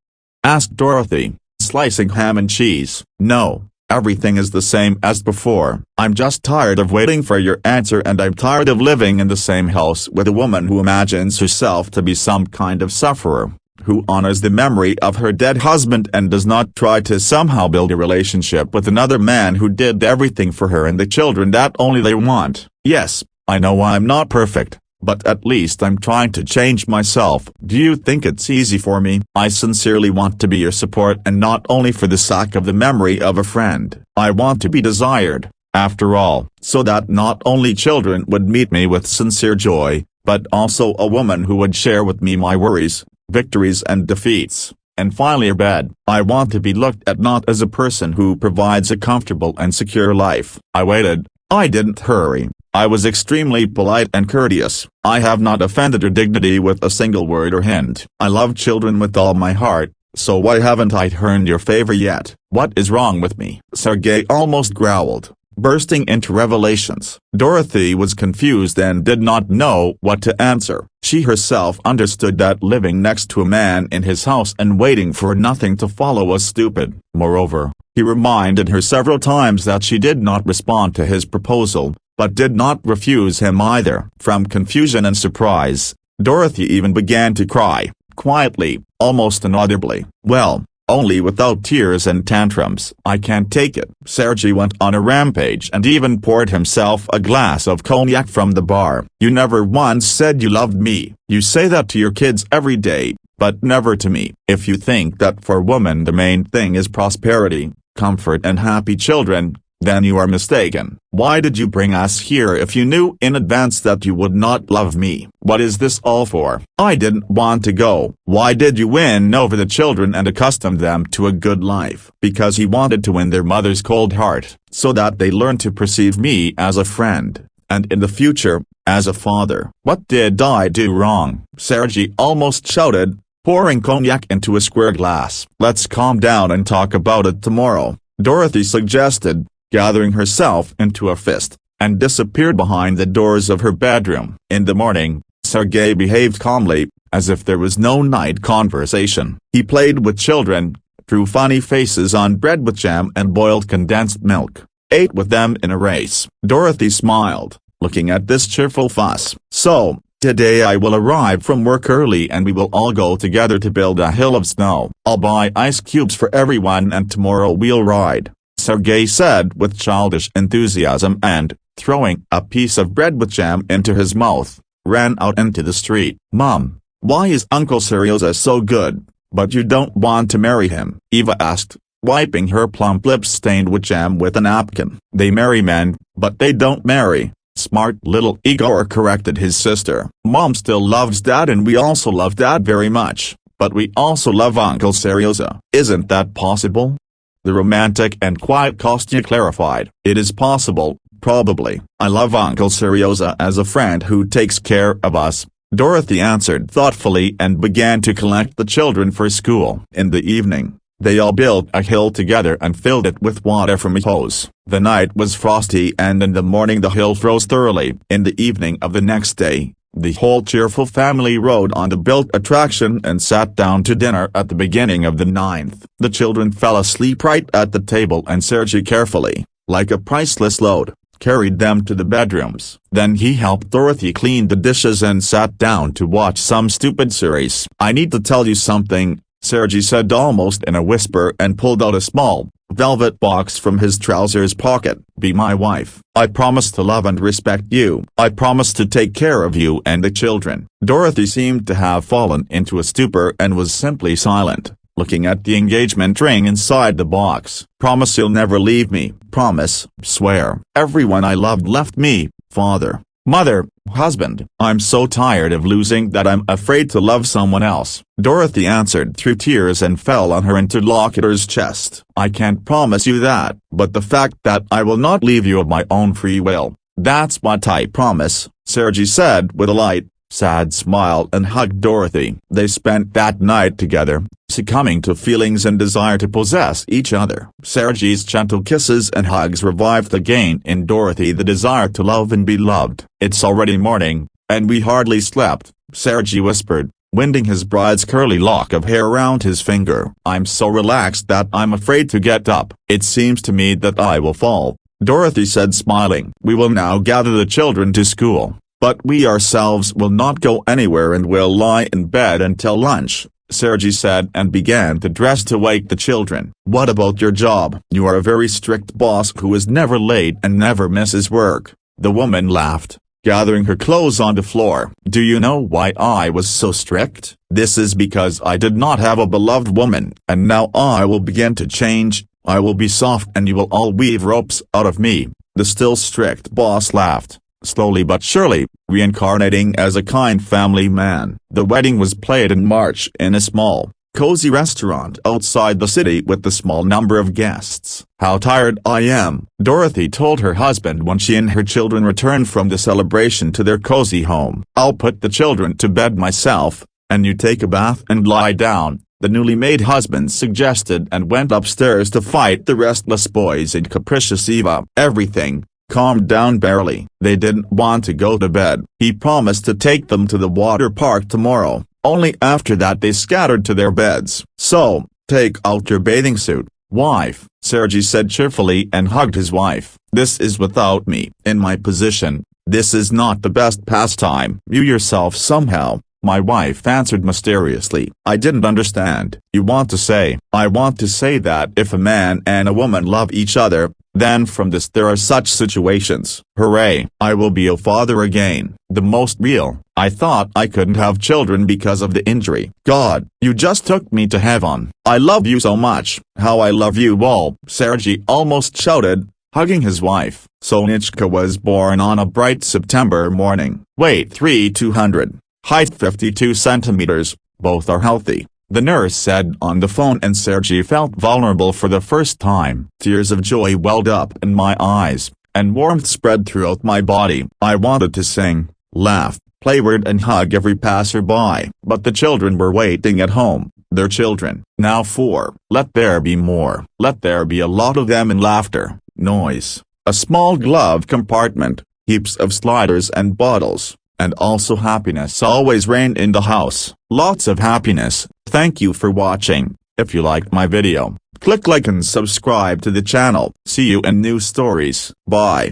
A: asked Dorothy, slicing ham and cheese. "No. Everything is the same as before. I'm just tired of waiting for your answer and I'm tired of living in the same house with a woman who imagines herself to be some kind of sufferer, who honors the memory of her dead husband and does not try to somehow build a relationship with another man who did everything for her and the children that only they want. Yes, I know I'm not perfect, but at least I'm trying to change myself. Do you think it's easy for me? I sincerely want to be your support and not only for the sake of the memory of a friend. I want to be desired, after all, so that not only children would meet me with sincere joy, but also a woman who would share with me my worries, victories and defeats. And finally a bed. I want to be looked at not as a person who provides a comfortable and secure life." I waited. I didn't hurry. I was extremely polite and courteous. I have not offended her dignity with a single word or hint. I love children with all my heart, so why haven't I earned your favor yet? What is wrong with me? Sergei almost growled, bursting into revelations. Dorothy was confused and did not know what to answer. She herself understood that living next to a man in his house and waiting for nothing to follow was stupid. Moreover, he reminded her several times that she did not respond to his proposal, but did not refuse him either. From confusion and surprise, Dorothy even began to cry, quietly, almost inaudibly. "Well, only without tears and tantrums. I can't take it." Sergei went on a rampage and even poured himself a glass of cognac from the bar. "You never once said you loved me. You say that to your kids every day, but never to me. If you think that for women the main thing is prosperity, comfort and happy children, then you are mistaken. Why did you bring us here if you knew in advance that you would not love me? What is this all for? I didn't want to go." "Why did you win over the children and accustom them to a good life?" "Because he wanted to win their mother's cold heart, so that they learn to perceive me as a friend, and in the future, as a father." "What did I do wrong?" Sergei almost shouted, pouring cognac into a square glass. "Let's calm down and talk about it tomorrow," Dorothy suggested, gathering herself into a fist, and disappeared behind the doors of her bedroom. In the morning, Sergei behaved calmly, as if there was no night conversation. He played with children, drew funny faces on bread with jam and boiled condensed milk, ate with them in a race. Dorothy smiled, looking at this cheerful fuss. "So, Today I will arrive from work early and we will all go together to build a hill of snow. I'll buy ice cubes for everyone and tomorrow we'll ride," Sergei said with childish enthusiasm and, throwing a piece of bread with jam into his mouth, ran out into the street. "Mom, why is Uncle Seryoza so good, but you don't want to marry him?" Eva asked, wiping her plump lips stained with jam with a napkin. "They marry men, but they don't marry," smart little Igor corrected his sister. "Mom still loves Dad and we also love Dad very much, but we also love Uncle Seryoza. Isn't that possible?" The romantic and quiet Kostya clarified. "It is possible, probably. I love Uncle Seryoza as a friend who takes care of us," Dorothy answered thoughtfully and began to collect the children for school. In the evening, they all built a hill together and filled it with water from a hose. The night was frosty and in the morning the hill froze thoroughly. In the evening of the next day, the whole cheerful family rode on the built attraction and sat down to dinner at the beginning of the 9th. The children fell asleep right at the table and Sergei carefully, like a priceless load, carried them to the bedrooms. Then he helped Dorothy clean the dishes and sat down to watch some stupid series. "I need to tell you something," Sergei said almost in a whisper and pulled out a small, velvet box from his trousers pocket. "Be my wife. I promise to love and respect you. I promise to take care of you and the children." Dorothy seemed to have fallen into a stupor and was simply silent, looking at the engagement ring inside the box. "Promise you'll never leave me. Promise." "Swear." "Everyone I loved left me, father, mother, husband. I'm so tired of losing that I'm afraid to love someone else," Dorothy answered through tears and fell on her interlocutor's chest. "I can't promise you that, but the fact that I will not leave you of my own free will, that's what I promise," Sergei said with a light, sad smile and hugged Dorothy. They spent that night together, succumbing to feelings and desire to possess each other. Sergei's gentle kisses and hugs revived again in Dorothy the desire to love and be loved. "It's already morning, and we hardly slept," Sergei whispered, winding his bride's curly lock of hair around his finger. "I'm so relaxed that I'm afraid to get up. It seems to me that I will fall," Dorothy said smiling. "We will now gather the children to school, but we ourselves will not go anywhere and will lie in bed until lunch," Sergei said and began to dress to wake the children. "What about your job?" "You are a very strict boss who is never late and never misses work," the woman laughed, gathering her clothes on the floor. "Do you know why I was so strict? This is because I did not have a beloved woman, and now I will begin to change. I will be soft and you will all weave ropes out of me." The still strict boss laughed, slowly but surely, reincarnating as a kind family man. The wedding was played in March in a small, cozy restaurant outside the city with a small number of guests. "How tired I am," Dorothy told her husband when she and her children returned from the celebration to their cozy home. "I'll put the children to bed myself, and you take a bath and lie down," the newly made husband suggested and went upstairs to fight the restless boys and capricious Eva. Everything calmed down barely. They didn't want to go to bed. He promised to take them to the water park tomorrow, only after that they scattered to their beds. "So, take out your bathing suit, wife," Sergei said cheerfully and hugged his wife. "This is without me. In my position, this is not the best pastime." "You yourself somehow," my wife answered mysteriously. "I didn't understand." "You want to say?" "I want to say that if a man and a woman love each other, then from this there are such situations. Hooray! I will be a father again. The most real. I thought I couldn't have children because of the injury. God, you just took me to heaven. I love you so much." "How I love you all," Sergei almost shouted, hugging his wife. Sonichka was born on a bright September morning. Weight 3,200. Height 52 centimeters, both are healthy, the nurse said on the phone, and Sergei felt vulnerable for the first time. Tears of joy welled up in my eyes, and warmth spread throughout my body. I wanted to sing, laugh, play weird and hug every passerby. But the children were waiting at home, their children. Now 4. Let there be more. Let there be a lot of them, and laughter, noise, a small glove compartment, heaps of sliders and bottles. And also happiness always reign in the house. Lots of happiness. Thank you for watching. If you liked my video, click like and subscribe to the channel. See you in new stories. Bye.